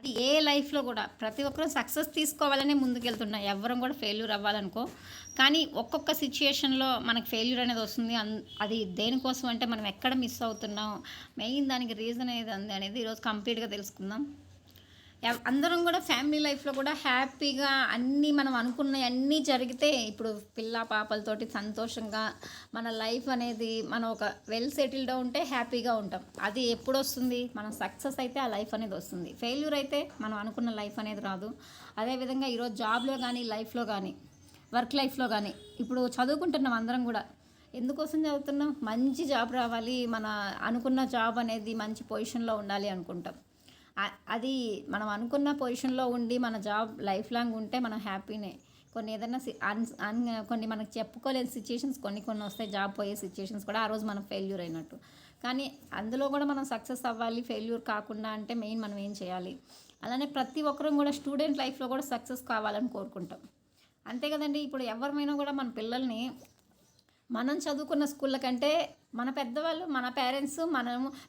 అది ఏ లైఫ్‌లో గూడా ప్రతి ఒక్కరు సక్సెస్ తీసుకోవాలనే ముందుకెళ్తున్నా. ఎవ్వరం గూడా ఫెయిల్యూర్ అవ్వాలనుకో. కానీ ఒక్కొక్క సిట్యుయేషన్‌లో మనకు ఫెయిల్యూర్ అనేది వస్తుంది. అది దేనికోసం అంటే మనం ఎక్కడ మిస్ అవుతున్నాం, మెయిన్ దానికి రీజన్ ఏది అనేది ఈరోజు కంప్లీట్‌గా తెలుసుకుందాం. అందరం గూడా ఫ్యామిలీ లైఫ్‌లో గూడా హ్యాపీగా అన్నీ మనం అనుకున్నయన్నీ జరిగితే ఇప్పుడు పిల్ల పాపలతోటి సంతోషంగా మన లైఫ్ అనేది మనం ఒక వెల్ సెటిల్డ్ ఉంటే హ్యాపీగా ఉంటాం. అది ఎప్పుడొస్తుంది? మనం సక్సెస్ అయితే ఆ లైఫ్ అనేది వస్తుంది. ఫెయిల్యూర్ అయితే మనం అనుకున్న లైఫ్ అనేది రాదు. అదేవిధంగా ఈరోజు జాబ్‌లో గానీ, లైఫ్‌లో గానీ, వర్క్ లైఫ్‌లో గానీ ఇప్పుడు చదువుకుంటున్నాం అందరం గూడా. ఎందుకోసం చదువుతున్నాం? మంచి జాబ్ రావాలి. మన అనుకున్న జాబ్ అనేది మంచి పొజిషన్‌లో ఉండాలి అనుకుంటాం. అది మనం అనుకున్న పొజిషన్‌లో ఉండి మన జాబ్ లైఫ్ లాంగ్ ఉంటే మనం హ్యాపీనే. కొన్ని ఏదైనా సి అన్ అన్ కొన్ని మనకు చెప్పుకోలేని సిట్యుయేషన్స్ కొన్ని వస్తాయి. జాబ్ పోయే సిట్యుయేషన్స్ కూడా ఆ రోజు మనం ఫెయిల్యూర్ అయినట్టు. కానీ అందులో కూడా మనం సక్సెస్ అవ్వాలి, ఫెయిల్యూర్ కాకుండా అంటే మెయిన్ మనం ఏం చేయాలి? అలానే ప్రతి ఒక్కరం కూడా స్టూడెంట్ లైఫ్‌లో కూడా సక్సెస్ కావాలని కోరుకుంటాం. అంతే కదండీ! ఇప్పుడు ఎవరిమైనా కూడా మన పిల్లల్ని మనం చదువుకున్న స్కూళ్ళ కంటే మన పెద్దవాళ్ళు, మన పేరెంట్స్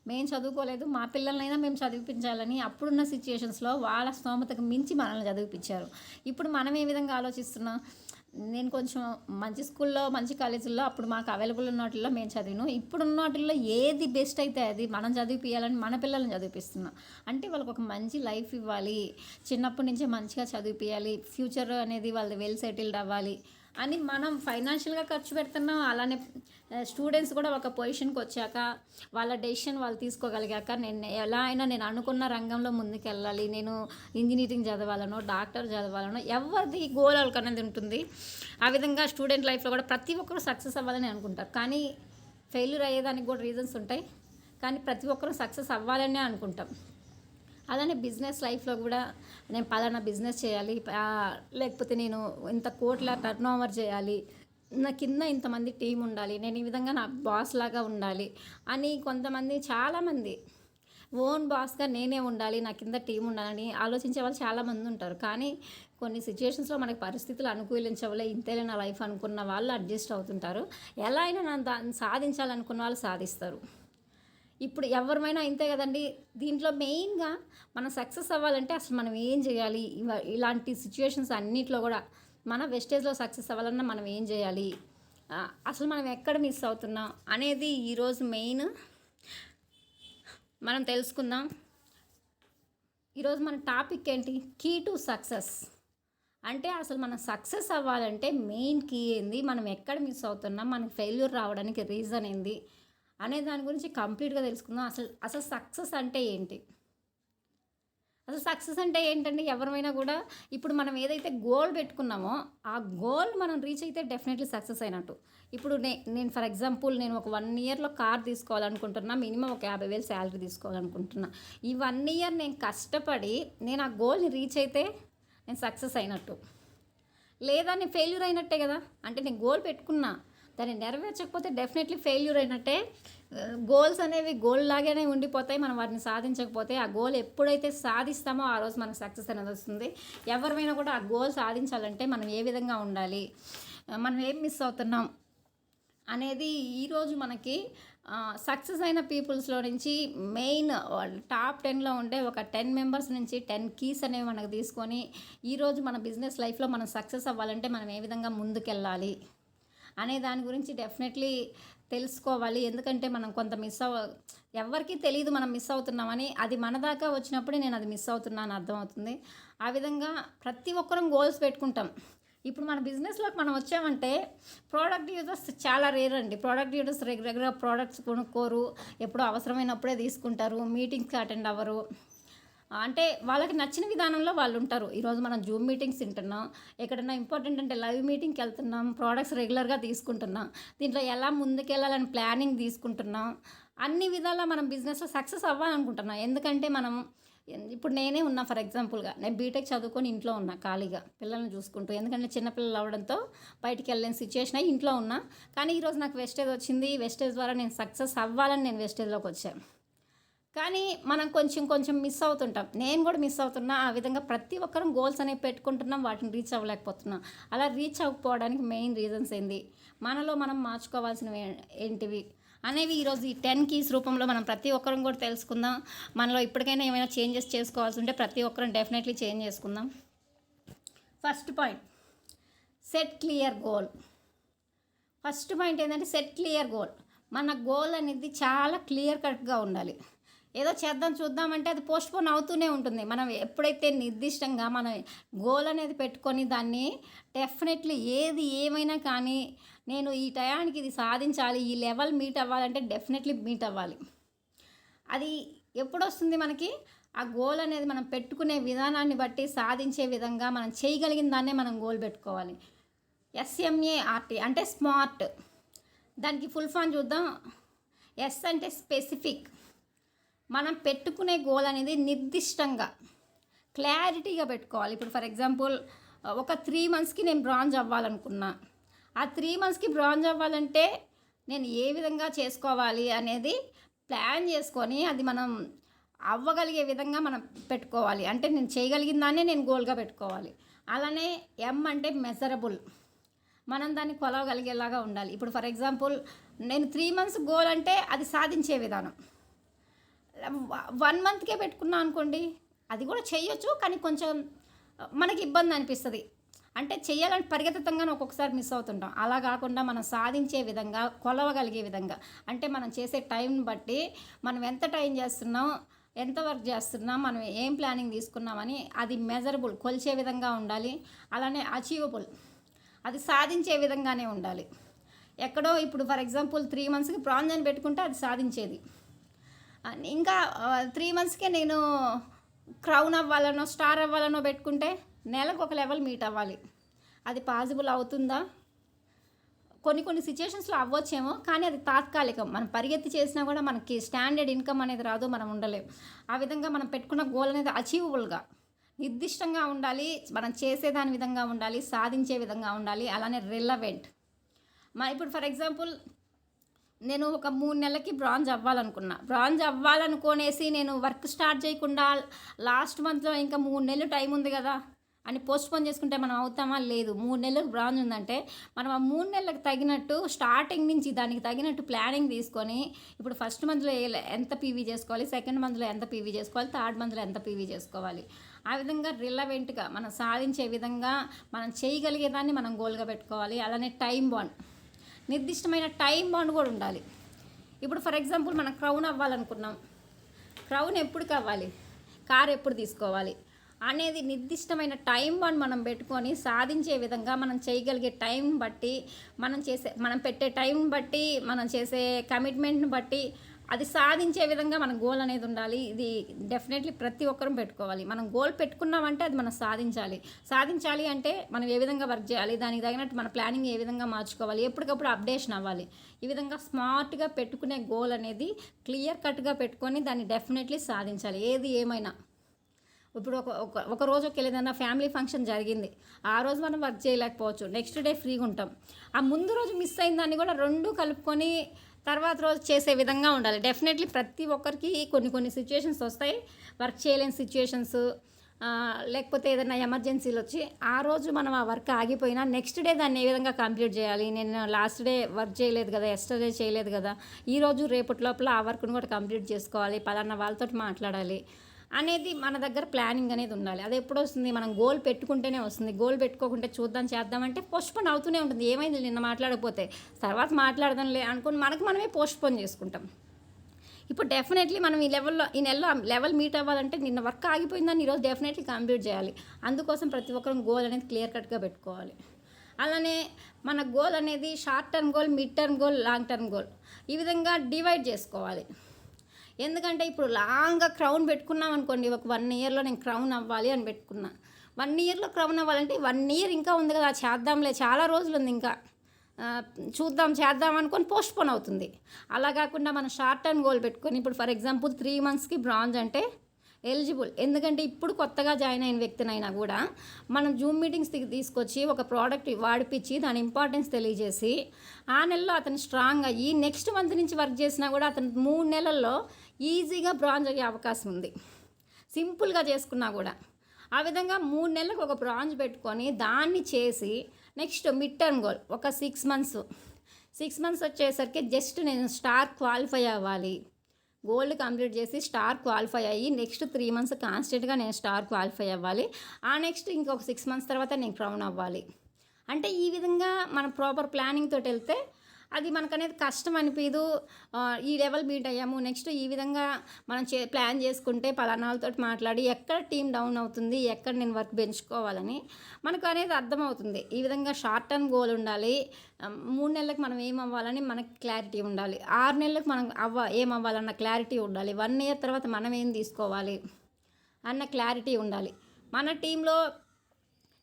మేము చదువుకోలేదు, మా పిల్లలనైనా మేము చదివిపించాలని అప్పుడున్న సిట్యుయేషన్స్‌లో వాళ్ళ స్తోమతకు మించి మనల్ని చదివిపించారు. ఇప్పుడు మనం ఏ విధంగా ఆలోచిస్తున్నాం? నేను కొంచెం మంచి స్కూల్‌లో, మంచి కాలేజీల్లో అప్పుడు మాకు అవైలబుల్ ఉన్న వాటిల్లో మేము చదివినాం. ఇప్పుడున్న వాటిల్లో ఏది బెస్ట్ అయితే అది మనం చదివిపియాలని మన పిల్లల్ని చదివిపిస్తున్నాం. అంటే వాళ్ళకి ఒక మంచి లైఫ్ ఇవ్వాలి. చిన్నప్పటి నుంచే మంచిగా చదివిపియాలి. ఫ్యూచర్ అనేది వాళ్ళది వెల్ సెటిల్డ్ అవ్వాలి అని మనం ఫైనాన్షియల్‌గా ఖర్చు పెడుతున్నాం. అలానే స్టూడెంట్స్ కూడా ఒక పొజిషన్‌కి వచ్చాక వాళ్ళ డెసిషన్ వాళ్ళు తీసుకోగలిగాక నేను ఎలా అయినా నేను అనుకున్న రంగంలో ముందుకెళ్ళాలి. నేను ఇంజినీరింగ్ చదవాలనో, డాక్టర్ చదవాలనో ఎవరిది గోల్ వాళ్ళకనేది ఉంటుంది. ఆ విధంగా స్టూడెంట్ లైఫ్‌లో కూడా ప్రతి ఒక్కరు సక్సెస్ అవ్వాలని అనుకుంటారు. కానీ ఫెయిల్యూర్ అయ్యేదానికి కూడా రీజన్స్ ఉంటాయి. కానీ ప్రతి ఒక్కరు సక్సెస్ అవ్వాలనే అనుకుంటాం. అలానే బిజినెస్ లైఫ్‌లో కూడా నేను పలానా బిజినెస్ చేయాలి. లేకపోతే నేను ఇంత కోట్ల టర్న్ ఓవర్ చేయాలి. నా కింద ఇంతమంది టీమ్ ఉండాలి. నేను ఈ విధంగా నా బాస్ లాగా ఉండాలి అని కొంతమంది చాలామంది ఓన్ బాస్‌గా నేనే ఉండాలి. నా కింద టీమ్ ఉండాలని ఆలోచించే వాళ్ళు చాలామంది ఉంటారు. కానీ కొన్ని సిట్యుయేషన్స్‌లో మనకి పరిస్థితులు అనుకూలించవులే ఇంతేలే నా లైఫ్ అనుకున్న వాళ్ళు అడ్జస్ట్ అవుతుంటారు. ఎలా అయినా దాన్ని సాధించాలనుకున్న వాళ్ళు సాధిస్తారు. ఇప్పుడు ఎవరిమైనా ఇంతే కదండి. దీంట్లో మెయిన్‌గా మనం సక్సెస్ అవ్వాలంటే అసలు మనం ఏం చేయాలి? ఇలాంటి సిట్యుయేషన్స్ అన్నిట్లో కూడా మన వెస్టేజ్‌లో సక్సెస్ అవ్వాలన్నా మనం ఏం చేయాలి? అసలు మనం ఎక్కడ మిస్ అవుతున్నాం అనేది ఈరోజు మెయిన్ మనం తెలుసుకుందాం. ఈరోజు మన టాపిక్ ఏంటి? Key to success. అంటే అసలు మనం సక్సెస్ అవ్వాలంటే మెయిన్ కీ ఏంది? మనం ఎక్కడ మిస్ అవుతున్నాం? మనకి ఫెయిల్యూర్ రావడానికి రీజన్ ఏంది? అనే దాని గురించి కంప్లీట్‌గా తెలుసుకుందాం. అసలు అసలు సక్సెస్ అంటే ఏంటి? అసలు సక్సెస్ అంటే ఏంటండి? ఎవరమైనా కూడా ఇప్పుడు మనం ఏదైతే గోల్ పెట్టుకున్నామో, ఆ గోల్ మనం రీచ్ అయితే డెఫినెట్‌లీ సక్సెస్ అయినట్టు. ఇప్పుడు నేను ఫర్ ఎగ్జాంపుల్ నేను ఒక 1 ఇయర్‌లో కార్ తీసుకోవాలనుకుంటున్నా. మినిమమ్ ఒక 50,000 శాలరీ తీసుకోవాలనుకుంటున్నా. ఈ 1 ఇయర్ నేను కష్టపడి నేను ఆ గోల్‌ని రీచ్ అయితే నేను సక్సెస్ అయినట్టు. లేదా నేను ఫెయిల్యూర్ అయినట్టే కదా! అంటే నేను గోల్ పెట్టుకున్నా. దాన్ని నెరవేర్చకపోతే డెఫినెట్లీ ఫెయిల్యూర్ అయినట్టే. గోల్స్ అనేవి గోల్ లాగానే ఉండిపోతాయి. మనం వాటిని సాధించకపోతే ఆ గోల్ ఎప్పుడైతే సాధిస్తామో ఆ రోజు మనకు సక్సెస్ అనేది వస్తుంది. ఎవరిమైనా కూడా ఆ గోల్ సాధించాలంటే మనం ఏ విధంగా ఉండాలి? మనం ఏం మిస్ అవుతున్నాం? అనేది ఈరోజు మనకి సక్సెస్ అయిన పీపుల్స్‌లో నుంచి మెయిన్ టాప్ 10లో ఉండే ఒక 10 మెంబర్స్ నుంచి 10 కీస్ అనేవి మనకు తీసుకొని ఈరోజు మన బిజినెస్ లైఫ్‌లో మనం సక్సెస్ అవ్వాలంటే మనం ఏ విధంగా ముందుకెళ్ళాలి? అనే దాని గురించి డెఫినెట్లీ తెలుసుకోవాలి. ఎందుకంటే మనం కొంత ఎవ్వరికీ తెలీదు మనం మిస్ అవుతున్నామని. అది మన దాకా వచ్చినప్పుడే నేను అది మిస్ అవుతున్నా అని అర్థమవుతుంది. ఆ విధంగా ప్రతి ఒక్కరం గోల్స్ పెట్టుకుంటాం. ఇప్పుడు మన బిజినెస్‌లోకి మనం వచ్చామంటే ప్రోడక్ట్ యూజర్స్ చాలా రేర్ అండి. ప్రోడక్ట్ యూజర్స్ రెగ్యులర్‌గా ప్రోడక్ట్స్ కొనుక్కోరు. ఎప్పుడో అవసరమైనప్పుడే తీసుకుంటారు. మీటింగ్స్‌కి అటెండ్ అవ్వరు. అంటే వాళ్ళకి నచ్చిన విధానంలో వాళ్ళు ఉంటారు. ఈరోజు మనం జూమ్ మీటింగ్స్ వింటున్నాం. ఎక్కడన్నా ఇంపార్టెంట్ అంటే లైవ్ మీటింగ్‌కి వెళ్తున్నాం. ప్రోడక్ట్స్ రెగ్యులర్‌గా తీసుకుంటున్నాం. దీంట్లో ఎలా ముందుకెళ్ళాలని ప్లానింగ్ తీసుకుంటున్నాం. అన్ని విధాలా మనం బిజినెస్‌లో సక్సెస్ అవ్వాలనుకుంటున్నాం. ఎందుకంటే మనం ఇప్పుడు నేనే ఉన్నా ఫర్ ఎగ్జాంపుల్‌గా. నేను బీటెక్ చదువుకొని ఇంట్లో ఉన్నా ఖాళీగా పిల్లల్ని చూసుకుంటూ. ఎందుకంటే చిన్న పిల్లలు అవ్వడంతో బయటికి వెళ్ళలేని సిట్యుయేషన్ అయ్యి ఇంట్లో ఉన్నా. కానీ ఈరోజు నాకు వెస్టేజ్ వచ్చింది. వెస్టేజ్ ద్వారా నేను సక్సెస్ అవ్వాలని నేను వెస్టేజ్‌లోకి వచ్చా. కానీ మనం కొంచెం కొంచెం మిస్ అవుతుంటాం. నేను కూడా మిస్ అవుతున్నా. ఆ విధంగా ప్రతి ఒక్కరం గోల్స్ అనేవి పెట్టుకుంటున్నాం. వాటిని రీచ్ అవ్వలేకపోతున్నాం. అలా రీచ్ అవ్వకపోవడానికి మెయిన్ రీజన్స్ ఏంది? మనలో మనం మార్చుకోవాల్సినవి ఏంటివి? అనేవి ఈరోజు ఈ 10 కీస్ రూపంలో మనం ప్రతి ఒక్కరం కూడా తెలుసుకుందాం. మనలో ఇప్పటికైనా ఏమైనా చేంజెస్ చేసుకోవాల్సి ఉంటే ప్రతి ఒక్కరం డెఫినెట్లీ చేంజ్ చేసుకుందాం. First point, set clear goal. First point ఏంటంటే సెట్ క్లియర్ గోల్. మన గోల్ అనేది చాలా క్లియర్ కట్గా ఉండాలి. ఏదో చేద్దాం చూద్దామంటే అది పోస్ట్పోన్ అవుతూనే ఉంటుంది. మనం ఎప్పుడైతే నిర్దిష్టంగా మన గోల్ అనేది పెట్టుకొని దాన్ని డెఫినెట్లీ ఏది ఏమైనా కానీ నేను ఈ టయానికి ఇది సాధించాలి, ఈ లెవెల్ మీట్ అవ్వాలంటే డెఫినెట్లీ మీట్ అవ్వాలి. అది ఎప్పుడు వస్తుంది మనకి? ఆ గోల్ అనేది మనం పెట్టుకునే విధానాన్ని బట్టి సాధించే విధంగా మనం చేయగలిగిన దాన్నే మనం గోల్ పెట్టుకోవాలి. SMART అంటే స్మార్ట్. దానికి ఫుల్ ఫామ్ చూద్దాం. S అంటే స్పెసిఫిక్. మనం పెట్టుకునే గోల్ అనేది నిర్దిష్టంగా క్లారిటీగా పెట్టుకోవాలి. ఇప్పుడు ఫర్ ఎగ్జాంపుల్ ఒక 3 monthsకి నేను బ్రాంజ్ అవ్వాలనుకున్నా. ఆ 3 monthsకి బ్రాంజ్ అవ్వాలంటే నేను ఏ విధంగా చేసుకోవాలి అనేది ప్లాన్ చేసుకొని అది మనం అవ్వగలిగే విధంగా మనం పెట్టుకోవాలి. అంటే నేను చేయగలిగిన దాన్నే నేను గోల్గా పెట్టుకోవాలి. అలానే M అంటే మెజరబుల్. మనం దాన్ని కొలవగలిగేలాగా ఉండాలి. ఇప్పుడు ఫర్ ఎగ్జాంపుల్ నేను 3 months గోల్ అంటే అది సాధించే విధానం. 1 monthకే పెట్టుకున్నా అనుకోండి, అది కూడా చేయొచ్చు, కానీ కొంచెం మనకి ఇబ్బంది అనిపిస్తుంది. అంటే చేయాలని పరిగెత్తతంగానే ఒక్కొక్కసారి మిస్ అవుతుంటాం. అలా కాకుండా మనం సాధించే విధంగా, కొలవగలిగే విధంగా, అంటే మనం చేసే టైంని బట్టి మనం ఎంత టైం చేస్తున్నాం, ఎంత వర్క్ చేస్తున్నాం, మనం ఏం ప్లానింగ్ తీసుకున్నామని అది మెజరబుల్, కొలిచే విధంగా ఉండాలి. అలానే అచీవబుల్, అది సాధించే విధంగానే ఉండాలి. ఎక్కడో ఇప్పుడు ఫర్ ఎగ్జాంపుల్ 3 monthsకి బ్రాంజ్ అని పెట్టుకుంటే అది సాధించేది. ఇంకా 3 monthsకే నేను క్రౌన్ అవ్వాలనో స్టార్ అవ్వాలనో పెట్టుకుంటే నెలకు ఒక లెవెల్ మీట్ అవ్వాలి. అది పాసిబుల్ అవుతుందా? కొన్ని సిచ్యుయేషన్స్లో అవ్వచ్చేమో, కానీ అది తాత్కాలికం. మనం పరిగెత్తి చేసినా కూడా మనకి స్టాండర్డ్ ఇన్కమ్ అనేది రాదు, మనం ఉండలేం. ఆ విధంగా మనం పెట్టుకున్న గోల్ అనేది అచీవబుల్గా, నిర్దిష్టంగా ఉండాలి, మనం చేసేదాని విధంగా ఉండాలి, సాధించే విధంగా ఉండాలి. అలానే రిలవెంట్. ఇప్పుడు ఫర్ ఎగ్జాంపుల్ నేను ఒక 3 నెలలకి బ్రాంజ్ అవ్వాలనుకున్నా. బ్రాంజ్ అవ్వాలనుకునేసి నేను వర్క్ స్టార్ట్ చేయకుండా లాస్ట్ మంత్లో ఇంకా 3 నెలలు టైం ఉంది కదా అని పోస్ట్పోన్ చేసుకుంటే మనం అవుతామా? లేదు. 3 నెలలకు బ్రాంజ్ ఉందంటే మనం ఆ 3 నెలలకు తగినట్టు స్టార్టింగ్ నుంచి దానికి తగినట్టు ప్లానింగ్ తీసుకొని ఇప్పుడు ఫస్ట్ మంత్లో ఎంత పీవీ చేసుకోవాలి, సెకండ్ మంత్లో ఎంత పీవీ చేసుకోవాలి, థర్డ్ మంత్లో ఎంత పీవీ చేసుకోవాలి. ఆ విధంగా రిలవెంట్గా మనం సాధించే విధంగా మనం చేయగలిగేదాన్ని మనం గోల్గా పెట్టుకోవాలి. అలానే టైం బాండ్, నిర్దిష్టమైన టైం బాండ్ కూడా ఉండాలి. ఇప్పుడు ఫర్ ఎగ్జాంపుల్ మనం క్రౌన్ అవ్వాలనుకున్నాం. క్రౌన్ ఎప్పుడు కావాలి, కార్ ఎప్పుడు తీసుకోవాలి అనేది నిర్దిష్టమైన టైం బాండ్ మనం పెట్టుకొని సాధించే విధంగా మనం చేయగలిగే టైం బట్టి, మనం పెట్టే టైం బట్టి, మనం చేసే కమిట్మెంట్ని బట్టి అది సాధించే విధంగా మన గోల్ అనేది ఉండాలి. ఇది డెఫినెట్లీ ప్రతి ఒక్కరూ పెట్టుకోవాలి. మనం గోల్ పెట్టుకున్నామంటే అది మనం సాధించాలి అంటే మనం ఏ విధంగా వర్క్ చేయాలి, దానికి తగినట్టు మన ప్లానింగ్ ఏ విధంగా మార్చుకోవాలి, ఎప్పటికప్పుడు అప్డేషన్ అవ్వాలి. ఈ విధంగా స్మార్ట్గా పెట్టుకునే గోల్ అనేది క్లియర్ కట్గా పెట్టుకొని దాన్ని డెఫినెట్లీ సాధించాలి. ఏది ఏమైనా ఇప్పుడు ఒక రోజు ఏదైనా ఫ్యామిలీ ఫంక్షన్ జరిగింది, ఆ రోజు మనం వర్క్ చేయలేకపోవచ్చు, నెక్స్ట్ డే ఫ్రీగా ఉంటాం. ఆ ముందు రోజు మిస్ అయిన దాన్ని కూడా 2 కలుపుకొని తర్వాత రోజు చేసే విధంగా ఉండాలి. డెఫినెట్లీ ప్రతి ఒక్కరికి కొన్ని సిచ్యుయేషన్స్ వస్తాయి, వర్క్ చేయలేని సిచ్యుయేషన్స్, లేకపోతే ఏదైనా ఎమర్జెన్సీలు వచ్చి ఆ రోజు మనం ఆ వర్క్ ఆగిపోయినా నెక్స్ట్ డే దాన్ని ఏ విధంగా కంప్లీట్ చేయాలి. నేను లాస్ట్ డే వర్క్ చేయలేదు కదా, ఎస్టర్డే చేయలేదు కదా, ఈరోజు రేపటి లోపల ఆ వర్క్ను కూడా కంప్లీట్ చేసుకోవాలి, పలానా వాళ్ళతో మాట్లాడాలి అనేది మన దగ్గర ప్లానింగ్ అనేది ఉండాలి. అది ఎప్పుడు వస్తుంది? మనం గోల్ పెట్టుకుంటేనే వస్తుంది. గోల్ పెట్టుకోకుంటే చేద్దామంటే పోస్ట్పోన్ అవుతూనే ఉంటుంది. ఏమైంది నిన్న మాట్లాడకపోతే తర్వాత మాట్లాడదాంలే అనుకుని మనమే పోస్ట్పోన్ చేసుకుంటాం. ఇప్పుడు డెఫినెట్లీ మనం ఈ నెలలో లెవెల్ మీట్ అవ్వాలంటే నిన్న వర్క్ ఆగిపోయిందని ఈరోజు డెఫినెట్లీ కంప్లీట్ చేయాలి. అందుకోసం ప్రతి ఒక్కరం గోల్ అనేది క్లియర్ కట్గా పెట్టుకోవాలి. అలానే మన గోల్ అనేది short term goal, mid term goal, long term goal, ఈ విధంగా డివైడ్ చేసుకోవాలి. ఎందుకంటే ఇప్పుడు లాంగ్గా క్రౌన్ పెట్టుకున్నాం అనుకోండి, ఒక 1 yearలో నేను క్రౌన్ అవ్వాలి అని పెట్టుకున్నా. 1 yearలో క్రౌన్ అవ్వాలంటే 1 year ఇంకా ఉంది కదా, చేద్దాంలే, చాలా రోజులు ఉంది ఇంకా, చేద్దాం అనుకొని పోస్ట్పోన్ అవుతుంది. అలా కాకుండా మనం షార్ట్ టర్మ్ గోల్ పెట్టుకొని ఇప్పుడు ఫర్ ఎగ్జాంపుల్ 3 monthsకి బ్రాంజ్ అంటే ఎలిజిబుల్. ఎందుకంటే ఇప్పుడు కొత్తగా జాయిన్ అయిన వ్యక్తినైనా కూడా మనం జూమ్ మీటింగ్స్ తీసుకొచ్చి ఒక ప్రోడక్ట్ వాడిపించి దాని ఇంపార్టెన్స్ తెలియజేసి ఆ నెలలో అతను స్ట్రాంగ్ అయ్యి నెక్స్ట్ మంత్ నుంచి వర్క్ చేసినా కూడా అతను 3 నెలల్లో ఈజీగా బ్రాంజ్ అయ్యే అవకాశం ఉంది, సింపుల్గా చేసుకున్నా కూడా. ఆ విధంగా 3 నెలలకు ఒక బ్రాంజ్ పెట్టుకొని దాన్ని చేసి నెక్స్ట్ మిడ్ టర్మ్ గోల్ ఒక 6 months 6 మంత్స్ వచ్చేసరికి జస్ట్ నేను స్టార్ క్వాలిఫై అవ్వాలి. గోల్డ్ కంప్లీట్ చేసి స్టార్ క్వాలిఫై అయ్యి నెక్స్ట్ 3 మంత్స్ కాన్స్టెంట్గా నేను స్టార్ క్వాలిఫై అవ్వాలి. ఆ నెక్స్ట్ ఇంకొక 6 మంత్స్ తర్వాత నేను క్రౌన్ అవ్వాలి. అంటే ఈ విధంగా మనం ప్రాపర్ ప్లానింగ్ తోటి వెళ్తే అది మనకనేది కష్టం అనిపించదు. ఈ లెవెల్ మీట్ అయ్యాము, నెక్స్ట్ ఈ విధంగా మనం ప్లాన్ చేసుకుంటే పలానా వాళ్ళతో మాట్లాడి ఎక్కడ టీం డౌన్ అవుతుంది, ఎక్కడ నేను వర్క్ పెంచుకోవాలని మనకు అనేది అర్థమవుతుంది. ఈ విధంగా షార్ట్ టర్మ్ గోల్ ఉండాలి. 3 నెలలకు మనం ఏం అవ్వాలని మనకి క్లారిటీ ఉండాలి. 6 నెలలకు మనం ఏం అవ్వాలన్న క్లారిటీ ఉండాలి. 1 ఇయర్ తర్వాత మనం ఏం తీసుకోవాలి అన్న క్లారిటీ ఉండాలి. మన టీంలో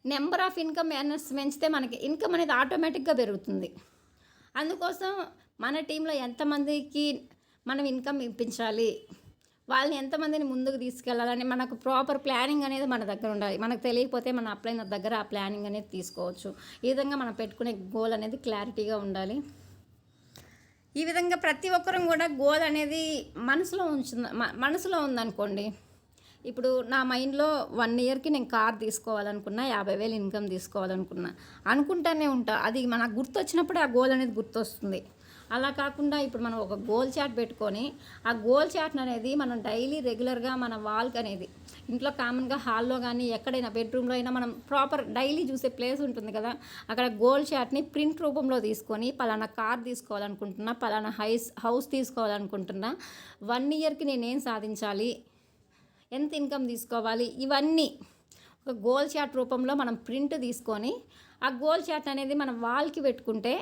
నెంబర్ ఆఫ్ ఇన్కమ్ ఎర్నర్స్ పెంచితే మనకి ఇన్కమ్ అనేది ఆటోమేటిక్గా పెరుగుతుంది. అందుకోసం మన టీంలో ఎంతమందికి మనం ఇన్కమ్ ఇప్పించాలి, వాళ్ళని ఎంతమందిని ముందుకు తీసుకెళ్ళాలని మనకు ప్రాపర్ ప్లానింగ్ అనేది మన దగ్గర ఉండాలి. మనకు తెలియకపోతే మన అప్లైన దగ్గర ఆ ప్లానింగ్ అనేది తీసుకోవచ్చు. ఈ విధంగా మనం పెట్టుకునే గోల్ అనేది క్లారిటీగా ఉండాలి. ఈ విధంగా ప్రతి ఒక్కరం కూడా గోల్ అనేది మనసులో ఉందనుకోండి. ఇప్పుడు నా మైండ్లో 1 ఇయర్కి నేను కార్ తీసుకోవాలనుకున్నా, 50,000 ఇన్కమ్ తీసుకోవాలనుకున్నా అనుకుంటానే ఉంటా. అది మనకు గుర్తొచ్చినప్పుడే ఆ గోల్ అనేది గుర్తొస్తుంది. అలా కాకుండా ఇప్పుడు మనం ఒక గోల్ చార్ట్ పెట్టుకొని ఆ గోల్ చార్ట్ అనేది మనం డైలీ రెగ్యులర్గా మన వాల్కి అనేది ఇంట్లో కామన్గా హాల్లో కానీ ఎక్కడైనా బెడ్రూమ్లో అయినా మనం ప్రాపర్ డైలీ చూసే ప్లేస్ ఉంటుంది కదా, అక్కడ గోల్ చార్ట్ని ప్రింట్ రూపంలో తీసుకొని పలానా కార్ తీసుకోవాలనుకుంటున్నా, పలానా హౌస్ తీసుకోవాలనుకుంటున్నా, 1 ఇయర్కి నేనేం సాధించాలి, ఎంత ఇన్కమ్ తీసుకోవాలి, ఇవన్నీ ఒక గోల్ చార్ట్ రూపంలో మనం ప్రింట్ తీసుకొని ఆ గోల్ చార్ట్ అనేది మనం వాల్కి పెట్టుకుంటే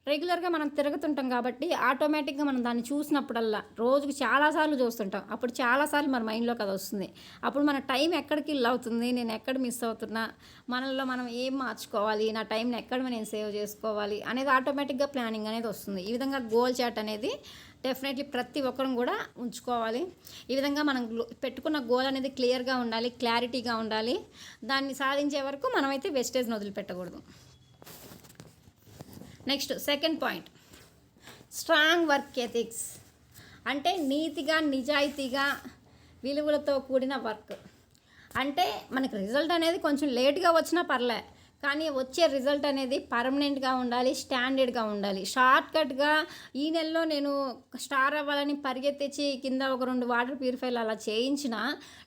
రెగ్యులర్గా మనం తిరుగుతుంటాం కాబట్టి ఆటోమేటిక్గా మనం దాన్ని చూసినప్పుడల్లా రోజుకి చాలాసార్లు చూస్తుంటాం. అప్పుడు చాలాసార్లు మన మైండ్లోకి అది వస్తుంది. అప్పుడు మన టైం ఎక్కడికి ఇల్లు అవుతుంది, నేను ఎక్కడ మిస్ అవుతున్నా, మనలో మనం ఏం మార్చుకోవాలి, నా టైంని ఎక్కడ నేను సేవ్ చేసుకోవాలి అనేది ఆటోమేటిక్గా ప్లానింగ్ అనేది వస్తుంది. ఈ విధంగా గోల్ చార్ట్ అనేది డెఫినెట్లీ ప్రతి ఒక్కరం కూడా ఉంచుకోవాలి. ఈ విధంగా మనం పెట్టుకున్న గోల్ అనేది క్లియర్గా ఉండాలి, క్లారిటీగా ఉండాలి. దాన్ని సాధించే వరకు మనమైతే వేస్టేజ్ని వదిలిపెట్టకూడదు. Next second point, strong work ethics. అంటే నీతిగా నిజాయితీగా విలువలతో కూడిన వర్క్. అంటే మనకి రిజల్ట్ అనేది కొంచెం లేట్గా వచ్చినా పర్లే, కానీ వచ్చే రిజల్ట్ అనేది పర్మనెంట్గా ఉండాలి, స్టాండర్డ్గా ఉండాలి. షార్ట్కట్గా ఈ నెలలో నేను స్టార్ అవ్వాలని పరిగెత్తించి కింద ఒక 2 వాటర్ ప్యూరిఫైర్లు అలా చేయించిన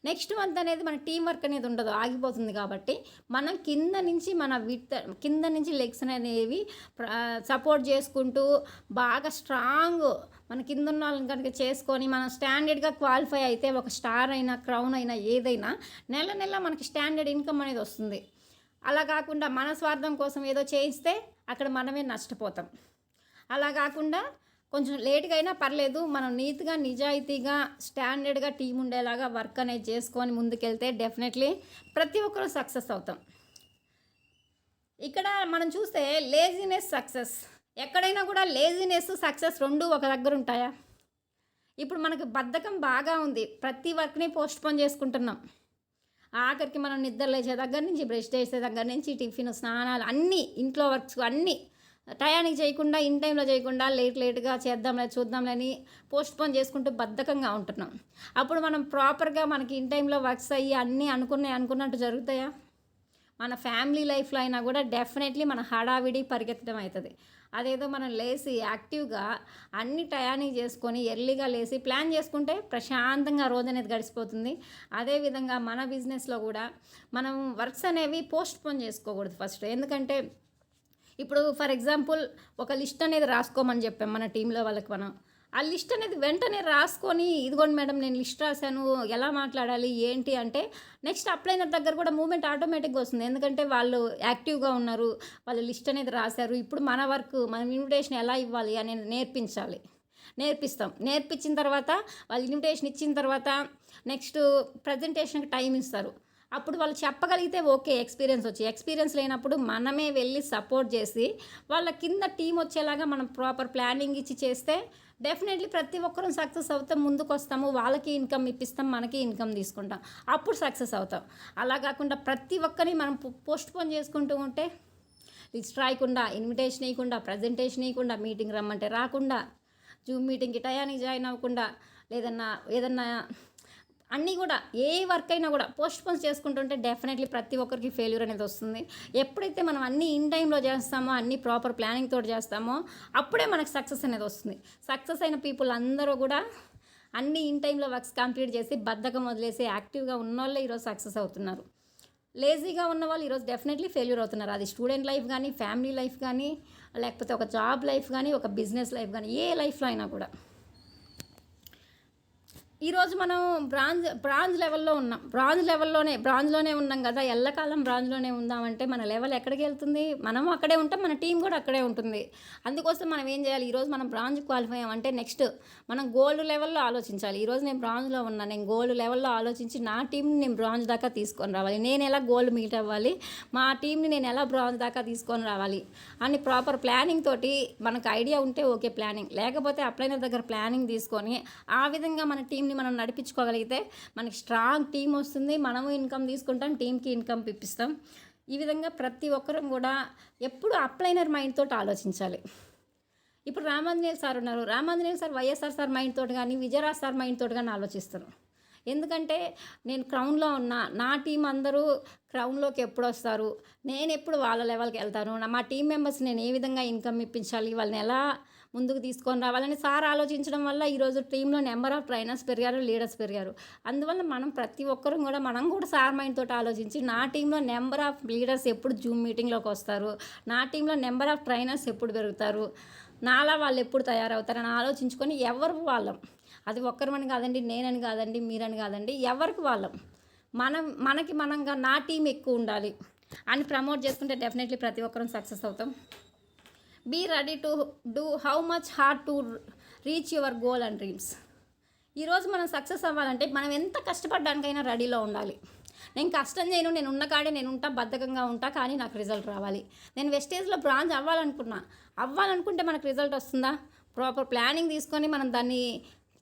నెక్స్ట్ మంత్ అనేది మన టీం వర్క్ అనేది ఉండదు, ఆగిపోతుంది. కాబట్టి మనం కింద నుంచి లెగ్స్ అనేవి సపోర్ట్ చేసుకుంటూ బాగా స్ట్రాంగ్ మన కింద ఉన్న వాళ్ళని కనుక చేసుకొని మనం స్టాండర్డ్గా క్వాలిఫై అయితే ఒక స్టార్ అయినా క్రౌన్ అయినా ఏదైనా నెల మనకి స్టాండర్డ్ ఇన్కమ్ అనేది వస్తుంది. అలా కాకుండా మన స్వార్థం కోసం ఏదో చేయిస్తే అక్కడ మనమే నష్టపోతాం. అలా కాకుండా కొంచెం లేట్గా అయినా పర్లేదు, మనం నీట్గా నిజాయితీగా స్టాండర్డ్గా టీం ఉండేలాగా వర్క్ అనేది చేసుకొని ముందుకెళ్తే డెఫినెట్లీ ప్రతి ఒక్కరూ సక్సెస్ అవుతాం. ఇక్కడ మనం చూస్తే లేజినెస్ సక్సెస్, ఎక్కడైనా కూడా లేజినెస్ సక్సెస్ 2 ఒక దగ్గర ఉంటాయా? ఇప్పుడు మనకు బద్ధకం బాగా ఉంది, ప్రతి వర్క్ని పోస్ట్పోన్ చేసుకుంటున్నాం. ఆఖరికి మనం నిద్ర లేచే దగ్గర నుంచి, బ్రష్ చేసే దగ్గర నుంచి, టిఫిన్, స్నానాలు అన్నీ, ఇంట్లో వర్క్స్ అన్నీ టయానికి చేయకుండా, ఇన్ టైంలో చేయకుండా లేట్గా చూద్దాంలేని పోస్ట్పోన్ చేసుకుంటూ బద్ధకంగా ఉంటున్నాం. అప్పుడు మనం ప్రాపర్గా మనకి ఇన్ టైంలో వర్క్స్ అయ్యి అన్నీ అనుకున్నట్టు జరుగుతాయా? మన ఫ్యామిలీ లైఫ్లో అయినా కూడా డెఫినెట్లీ మన హడావిడి పరిగెత్తడం అవుతుంది. అదేదో మనం లేచి యాక్టివ్గా అన్ని టయానికి చేసుకొని ఎర్లీగా లేచి ప్లాన్ చేసుకుంటే ప్రశాంతంగా రోజు అనేది గడిచిపోతుంది. అదేవిధంగా మన బిజినెస్లో కూడా మనం వర్క్స్ అనేవి పోస్ట్పోన్ చేసుకోకూడదు ఫస్ట్. ఎందుకంటే ఇప్పుడు ఫర్ ఎగ్జాంపుల్ ఒక లిస్ట్ అనేది రాసుకోమని చెప్పాం మన టీంలో వాళ్ళకి. మనం ఆ లిస్ట్ అనేది వెంటనే రాసుకొని, ఇదిగోండి మేడం నేను లిస్ట్ రాశాను, ఎలా మాట్లాడాలి ఏంటి అంటే నెక్స్ట్ అప్లైనర్ దగ్గర కూడా మూమెంట్ ఆటోమేటిక్గా వస్తుంది. ఎందుకంటే వాళ్ళు యాక్టివ్గా ఉన్నారు, వాళ్ళు లిస్ట్ అనేది రాశారు. ఇప్పుడు మన వర్క్, మనం ఇన్విటేషన్ ఎలా ఇవ్వాలి అనేది నేర్పించిన తర్వాత వాళ్ళు ఇన్విటేషన్ ఇచ్చిన తర్వాత నెక్స్ట్ ప్రజెంటేషన్కి టైం ఇస్తారు. అప్పుడు వాళ్ళు చెప్పగలిగితే ఓకే, ఎక్స్పీరియన్స్ లేనప్పుడు మనమే వెళ్ళి సపోర్ట్ చేసి వాళ్ళ కింద టీం వచ్చేలాగా మనం ప్రాపర్ ప్లానింగ్ ఇచ్చి చేస్తే డెఫినెట్లీ ప్రతి ఒక్కరూ సక్సెస్ అవుతాం, ముందుకు వస్తాము, వాళ్ళకి ఇన్కమ్ ఇప్పిస్తాం, మనకి ఇన్కమ్ తీసుకుంటాం, అప్పుడు సక్సెస్ అవుతాం. అలా కాకుండా ప్రతి ఒక్కరిని మనం పోస్ట్పోన్ చేసుకుంటూ ఉంటే లిస్ట్ రాయకుండా, ఇన్విటేషన్ ఇవ్వకుండా, ప్రజెంటేషన్ ఇవ్వకుండా, మీటింగ్ రమ్మంటే రాకుండా, జూమ్ మీటింగ్కి టయానికి జాయిన్ అవ్వకుండా, ఏదన్నా అన్నీ కూడా ఏ వర్క్ అయినా కూడా పోస్ట్‌పోన్ చేసుకుంటుంటే డెఫినెట్‌లీ ప్రతి ఒక్కరికి ఫెయిల్యూర్ అనేది వస్తుంది. ఎప్పుడైతే మనం అన్నీ ఇన్ టైమ్‌లో చేస్తామో, అన్నీ ప్రాపర్ ప్లానింగ్ తోటి చేస్తామో, అప్పుడే మనకు సక్సెస్ అనేది వస్తుంది. సక్సెస్ అయిన పీపుల్ అందరూ కూడా అన్నీ ఇన్ టైమ్‌లో వర్క్స్ కంప్లీట్ చేసి, బద్ధకం వదిలేసి యాక్టివ్‌గా ఉన్నోళ్ళే ఈరోజు సక్సెస్ అవుతున్నారు. లేజీగా ఉన్నవాళ్ళు ఈరోజు డెఫినెట్‌లీ ఫెయిల్యూర్ అవుతున్నారు. అది స్టూడెంట్ లైఫ్ గానీ, ఫ్యామిలీ లైఫ్ గానీ, లేకపోతే ఒక జాబ్ లైఫ్ గానీ, ఒక బిజినెస్ లైఫ్ గానీ, ఏ లైఫ్‌లో అయినా కూడా. ఈరోజు మనం బ్రాంజ్ లెవెల్‌లో ఉన్నాం. బ్రాంజ్‌లోనే ఉన్నాం గదా! ఎల్లకాలం బ్రాంజ్‌లోనే ఉందామంటే మన లెవెల్ ఎక్కడికెళ్తుంది? మనము అక్కడే ఉంటాం. మన టీమ్ గూడా అక్కడే ఉంటుంది. అందుకోసం మనం ఏం జేయాలి? ఈరోజు మనం బ్రాంజ్ క్వాలిఫై అయ్యామంటే నెక్స్ట్ మనం గోల్డ్ లెవెల్‌లో ఆలోచించాలి. ఈరోజు నేను బ్రాంజ్‌లో ఉన్నా. నేను గోల్డ్ లెవెల్‌లో ఆలోచించి నా టీమ్‌ని నేను బ్రాంజ్ దాకా తీసుకొని రావాలి. నేనెలా గోల్డ్ మీట్ అవ్వాలి? మా టీమ్‌ని నేనెలా బ్రాంజ్ దాకా తీసుకొని రావాలి? అని ప్రాపర్ ప్లానింగ్ తోటి మనకు ఐడియా ఉంటే ఓకే ప్లానింగ్. లేకపోతే అప్లైనర్ దగ్గర ప్లానింగ్ తీసుకొని ఆ విధంగా మన టీమ్‌ని మనం నడిపించుకోగలిగితే మనకి స్ట్రాంగ్ టీమ్ వస్తుంది. మనము ఇన్కమ్ తీసుకుంటాం, టీమ్‌కి ఇన్కమ్ ఇప్పిస్తాం. ఈ విధంగా ప్రతి ఒక్కరం కూడా ఎప్పుడు అప్లైనర్ మైండ్ తోటి ఆలోచించాలి. ఇప్పుడు రామాంజనేయులు సార్ ఉన్నారు. Ramanjaneyulu sir YSR sir mind తోటి కానీ, విజయరాజ్ సార్ మైండ్ తోటి కానీ ఆలోచిస్తారు. ఎందుకంటే నేను క్రౌన్లో ఉన్నా, నా టీం అందరూ క్రౌన్లోకి ఎప్పుడు వస్తారు, నేను ఎప్పుడు వాళ్ళ లెవెల్కి వెళ్తాను, మా టీం మెంబర్స్ నేను ఏ విధంగా ఇన్కమ్ ఇప్పించాలి, వాళ్ళని ఎలా ముందుకు తీసుకొని రావాలని సార్ ఆలోచించడం వల్ల ఈరోజు టీంలో నెంబర్ ఆఫ్ ట్రైనర్స్ పెరిగారు, లీడర్స్ పెరిగారు. అందువల్ల మనం ప్రతి ఒక్కరం కూడా సార్ మైండ్ తోటి ఆలోచించి నా టీంలో నెంబర్ ఆఫ్ లీడర్స్ ఎప్పుడు జూమ్ మీటింగ్లోకి వస్తారు, నా టీంలో నెంబర్ ఆఫ్ ట్రైనర్స్ ఎప్పుడు పెరుగుతారు, నాలా వాళ్ళు ఎప్పుడు తయారవుతారని ఆలోచించుకొని ఎవరు వాళ్ళం, అది ఒక్కరమని కాదండి, నేనని కాదండి, మీరని కాదండి, ఎవరికి వాళ్ళం మనంగా నా టీం ఎక్కువ ఉండాలి అని ప్రమోట్ చేసుకుంటే డెఫినెట్లీ ప్రతి ఒక్కరం సక్సెస్ అవుతాం. Be ready to do how much hard to reach your goal and dreams. ఈరోజు మనం సక్సెస్ అవ్వాలంటే మనం ఎంత కష్టపడడానికైనా రెడీలో ఉండాలి. నేను కష్టం చేయను, నేను ఉన్న కాడే నేను ఉంటా, బద్ధకంగా ఉంటా, కానీ నాకు రిజల్ట్ రావాలి. నేను వెస్టేజ్లో బ్రాంచ్ అవ్వాలనుకుంటే మనకు రిజల్ట్ వస్తుందా? ప్రాపర్ ప్లానింగ్ తీసుకొని మనం దాన్ని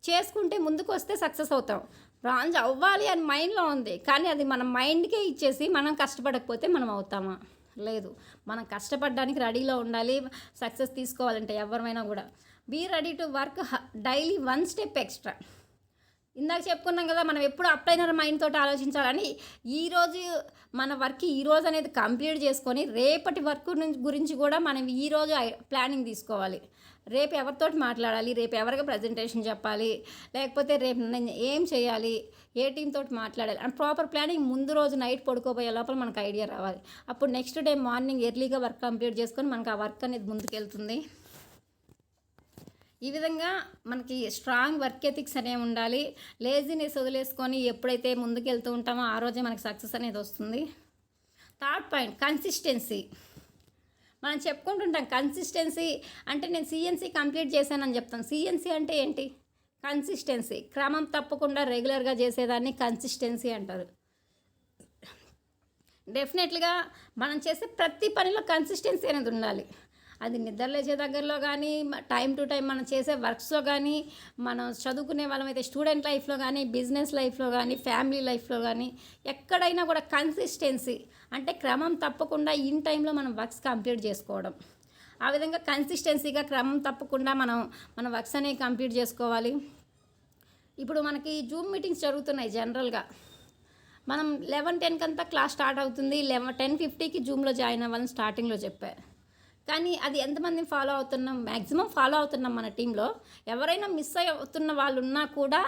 చేసుకుంటే ముందుకు వస్తే సక్సెస్ అవుతాం. బ్రాంచ్ అవ్వాలి అని మైండ్లో ఉంది, కానీ అది మన మైండ్కే ఇచ్చేసి మనం కష్టపడకపోతే మనం అవుతామా? లేదు. మనం కష్టపడడానికి రెడీలో ఉండాలి. సక్సెస్ తీసుకోవాలంటే ఎవరైనా కూడా be ready to work daily 1 step extra. ఇందాక చెప్పుకున్నాం కదా, మనం ఎప్పుడు అప్లైనర్ మైండ్ తోటి ఆలోచించాలని. ఈరోజు మన వర్క్ ఈరోజు అనేది కంప్లీట్ చేసుకొని రేపటి వర్క్ గురించి కూడా మనం ఈరోజు ప్లానింగ్ తీసుకోవాలి. రేపు ఎవరితోటి మాట్లాడాలి, రేపు ఎవరికి ప్రజెంటేషన్ చెప్పాలి, లేకపోతే రేపు నేను ఏం చేయాలి, ఏ టీం తోటి మాట్లాడాలి అండ్ ప్రాపర్ ప్లానింగ్ ముందు రోజు నైట్ పడుకోబోయే లోపల మనకు ఐడియా రావాలి. అప్పుడు నెక్స్ట్ డే మార్నింగ్ ఎర్లీగా వర్క్ కంప్లీట్ చేసుకొని మనకు ఆ వర్క్ అనేది ముందుకెళ్తుంది. ఈ విధంగా మనకి స్ట్రాంగ్ వర్క్ ఎథిక్స్ అనేవి ఉండాలి. లేజీనెస్ వదిలేసుకొని ఎప్పుడైతే ముందుకు వెళ్తూ ఉంటామో ఆ రోజే మనకి సక్సెస్ అనేది వస్తుంది. Third point consistency. మనం చెప్పుకుంటుంటాం కన్సిస్టెన్సీ అంటే నేను సిఎన్సీ కంప్లీట్ చేశానని చెప్తాను. సిఎన్సీ అంటే ఏంటి? కన్సిస్టెన్సీ, క్రమం తప్పకుండా రెగ్యులర్గా చేసేదాన్ని కన్సిస్టెన్సీ అంటారు. డెఫినెట్లీగా మనం చేసే ప్రతి పనిలో కన్సిస్టెన్సీ అనేది ఉండాలి. అది నిద్రలేసే దగ్గరలో కానీ, టైం టు టైం మనం చేసే వర్క్స్లో కానీ, మనం చదువుకునే వాళ్ళమైతే స్టూడెంట్ లైఫ్లో కానీ, బిజినెస్ లైఫ్లో కానీ, ఫ్యామిలీ లైఫ్లో కానీ, ఎక్కడైనా కూడా కన్సిస్టెన్సీ అంటే క్రమం తప్పకుండా ఇన్ టైంలో మనం వర్క్స్ కంప్లీట్ చేసుకోవడం. ఆ విధంగా కన్సిస్టెన్సీగా క్రమం తప్పకుండా మన వర్క్స్ అనేవి కంప్లీట్ చేసుకోవాలి. ఇప్పుడు మనకి జూమ్ మీటింగ్స్ జరుగుతున్నాయి జనరల్గా. మనం 11:10 అంతా క్లాస్ స్టార్ట్ అవుతుంది. 10:50కి జూమ్లో జాయిన్ అవ్వాలని స్టార్టింగ్లో చెప్పారు. కానీ అది ఎంతమందిని ఫాలో అవుతున్నాం? మ్యాక్సిమం ఫాలో అవుతున్నాం మన టీంలో. ఎవరైనా మిస్ అవుతున్న వాళ్ళు ఉన్నా కూడా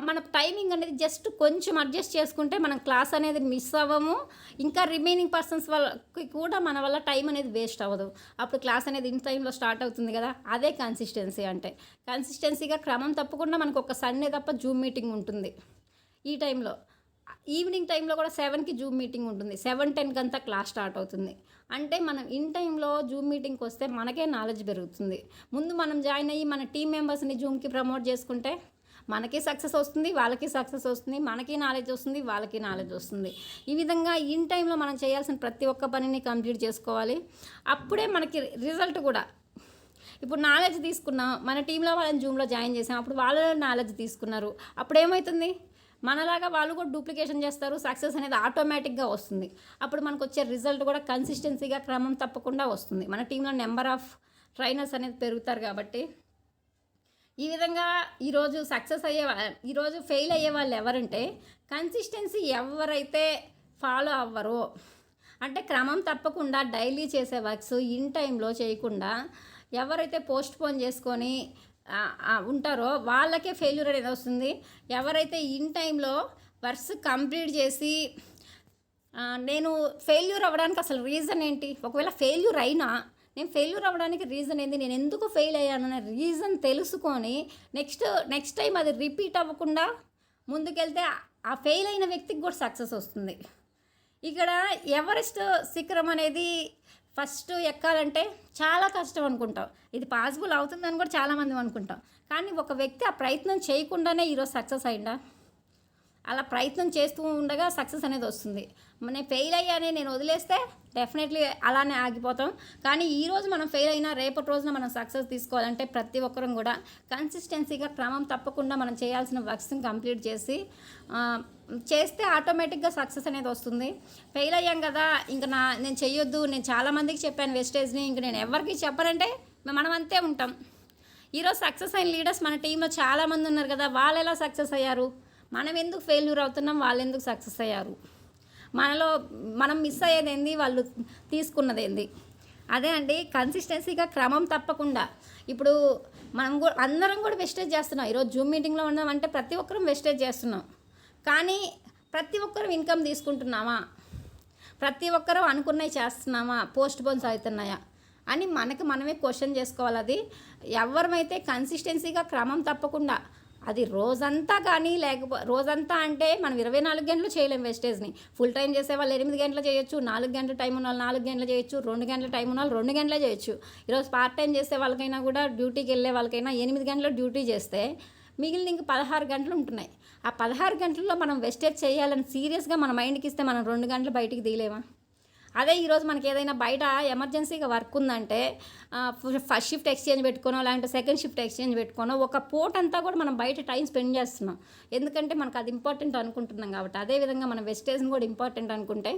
మన టైమింగ్ అనేది జస్ట్ కొంచెం అడ్జస్ట్ చేసుకుంటే మనం క్లాస్ అనేది మిస్ అవ్వము. ఇంకా రిమైనింగ్ పర్సన్స్ వాళ్ళకి కూడా మన వల్ల టైం అనేది వేస్ట్ అవ్వదు. అప్పుడు క్లాస్ అనేది ఇన్ టైంలో స్టార్ట్ అవుతుంది కదా, అదే కన్సిస్టెన్సీ అంటే. కన్సిస్టెన్సీగా క్రమం తప్పకుండా మనకు ఒక సండే తప్ప జూమ్ మీటింగ్ ఉంటుంది. ఈ టైంలో ఈవినింగ్ టైంలో కూడా 7కి జూమ్ మీటింగ్ ఉంటుంది. 7:10 అంతా క్లాస్ స్టార్ట్ అవుతుంది. అంటే మనం ఇన్ టైంలో జూమ్ మీటింగ్కి వస్తే మనకే నాలెడ్జ్ పెరుగుతుంది. ముందు మనం జాయిన్ అయ్యి మన టీం మెంబర్స్ని జూమ్కి ప్రమోట్ చేసుకుంటే మనకి సక్సెస్ వస్తుంది, వాళ్ళకి సక్సెస్ వస్తుంది, మనకి నాలెడ్జ్ వస్తుంది, వాళ్ళకి నాలెడ్జ్ వస్తుంది. ఈ విధంగా ఇన్ టైంలో మనం చేయాల్సిన ప్రతి ఒక్క పనిని కంప్లీట్ చేసుకోవాలి. అప్పుడే మనకి రిజల్ట్ కూడా. ఇప్పుడు నాలెడ్జ్ తీసుకున్నాం, మన టీంలో వాళ్ళని జూమ్లో జాయిన్ చేసాం, అప్పుడు వాళ్ళు నాలెడ్జ్ తీసుకున్నారు, అప్పుడు ఏమవుతుంది? మనలాగా వాళ్ళు కూడా డూప్లికేషన్ చేస్తారు, సక్సెస్ అనేది ఆటోమేటిక్గా వస్తుంది. అప్పుడు మనకు వచ్చే రిజల్ట్ కూడా కన్సిస్టెన్సీగా క్రమం తప్పకుండా వస్తుంది. మన టీంలో నెంబర్ ఆఫ్ ట్రైనర్స్ అనేది పెరుగుతారు కాబట్టి ఈ విధంగా ఈరోజు సక్సెస్ అయ్యే ఈరోజు ఫెయిల్ అయ్యే వాళ్ళు ఎవరంటే కన్సిస్టెన్సీ ఎవరైతే ఫాలో అవ్వరో, అంటే క్రమం తప్పకుండా డైలీ చేసే వర్క్స్ ఇన్ టైంలో చేయకుండా ఎవరైతే పోస్ట్ పోన్ చేసుకొని ఉంటారో వాళ్ళకే ఫెయిల్యూర్ అనేది వస్తుంది. ఎవరైతే ఇన్ టైంలో వర్క్స్ కంప్లీట్ చేసి నేను ఫెయిల్యూర్ అవ్వడానికి అసలు రీజన్ ఏంటి, ఒకవేళ ఫెయిల్యూర్ అయినా నేను ఫెయిల్యూర్ అవ్వడానికి రీజన్ ఏంటి, నేను ఎందుకు ఫెయిల్ అయ్యాను అనే రీజన్ తెలుసుకొని నెక్స్ట్ టైం అది రిపీట్ అవ్వకుండా ముందుకెళ్తే ఆ ఫెయిల్ అయిన వ్యక్తికి కూడా సక్సెస్ వస్తుంది. ఇక్కడ ఎవరెస్ట్ శిఖరం అనేది ఫస్ట్ ఎక్కాలంటే చాలా కష్టం అనుకుంటాం, ఇది పాసిబుల్ అవుతుందని కూడా చాలామంది అనుకుంటాం. కానీ ఒక వ్యక్తి ఆ ప్రయత్నం చేయకుండానే ఈరోజు సక్సెస్ అయిందా? అలా ప్రయత్నం చేస్తూ ఉండగా సక్సెస్ అనేది వస్తుంది. నేను ఫెయిల్ అయ్యానే నేను వదిలేస్తే డెఫినెట్లీ అలానే ఆగిపోతాం. కానీ ఈరోజు మనం ఫెయిల్ అయినా రేపటి రోజున మనం సక్సెస్ తీసుకోవాలంటే ప్రతి ఒక్కరం కూడా కన్సిస్టెన్సీగా క్రమం తప్పకుండా మనం చేయాల్సిన వర్క్స్ని కంప్లీట్ చేస్తే ఆటోమేటిక్గా సక్సెస్ అనేది వస్తుంది. ఫెయిల్ అయ్యాం కదా ఇంకా నేను చెయ్యొద్దు, నేను చాలామందికి చెప్పాను వేస్టేజ్ని, ఇంక నేను ఎవరికి చెప్పనంటే మనం అంతే ఉంటాం. ఈరోజు సక్సెస్ అయిన లీడర్స్ మన టీంలో చాలామంది ఉన్నారు కదా, వాళ్ళు ఎలా సక్సెస్ అయ్యారు, మనం ఎందుకు ఫెయిల్యూర్ అవుతున్నాం, వాళ్ళు ఎందుకు సక్సెస్ అయ్యారు, మనం మిస్ అయ్యేది ఏంది, వాళ్ళు తీసుకున్నది ఏంది. అదే అండి కన్సిస్టెన్సీగా క్రమం తప్పకుండా. ఇప్పుడు మనం కూడా అందరం కూడా వెస్టేజ్ చేస్తున్నాం. ఈరోజు జూమ్ మీటింగ్లో ఉన్నామంటే ప్రతి ఒక్కరం వెస్టేజ్ చేస్తున్నాం. కానీ ప్రతి ఒక్కరం ఇన్కమ్ తీసుకుంటున్నామా, ప్రతి ఒక్కరం అనుకున్నవి చేస్తున్నామా, పోస్ట్ పోన్స్ అవుతున్నాయా అని మనమే క్వశ్చన్ చేసుకోవాలి. అది ఎవరమైతే కన్సిస్టెన్సీగా క్రమం తప్పకుండా అది రోజంతా కానీ రోజంతా అంటే మనం 24 గంటలు చేయలేం వేస్టేజ్ని. ఫుల్ టైం చేసే వాళ్ళు 8 గంటలు చేయొచ్చు, 4 గంటల టైం ఉన్న వాళ్ళు 4 గంటలు చేయొచ్చు, 2 గంటల టైం ఉన్న వాళ్ళు 2 గంటలే చేయొచ్చు. ఈరోజు పార్ట్ టైం చేసే వాళ్ళకైనా కూడా డ్యూటీకి వెళ్ళే వాళ్ళకైనా 8 గంటలు డ్యూటీ చేస్తే మిగిలిన ఇంక 16 గంటలు ఉంటున్నాయి. ఆ 16 గంటల్లో మనం వేస్టేజ్ చేయాలని సీరియస్గా మన మైండ్కి ఇస్తే మనం 2 గంటలు బయటికి తీయలేమా? అదే ఈరోజు మనకి ఏదైనా బయట ఎమర్జెన్సీగా వర్క్ ఉందంటే ఫస్ట్ షిఫ్ట్ ఎక్స్చేంజ్ పెట్టుకోనో లేదంటే సెకండ్ షిఫ్ట్ ఎక్స్చేంజ్ పెట్టుకోనో ఒక పూట అంతా కూడా మనం బయట టైం స్పెండ్ చేస్తున్నాం. ఎందుకంటే మనకు అది ఇంపార్టెంట్ అనుకుంటున్నాం కాబట్టి. అదేవిధంగా మనం వెస్టేజ్ని కూడా ఇంపార్టెంట్ అనుకుంటే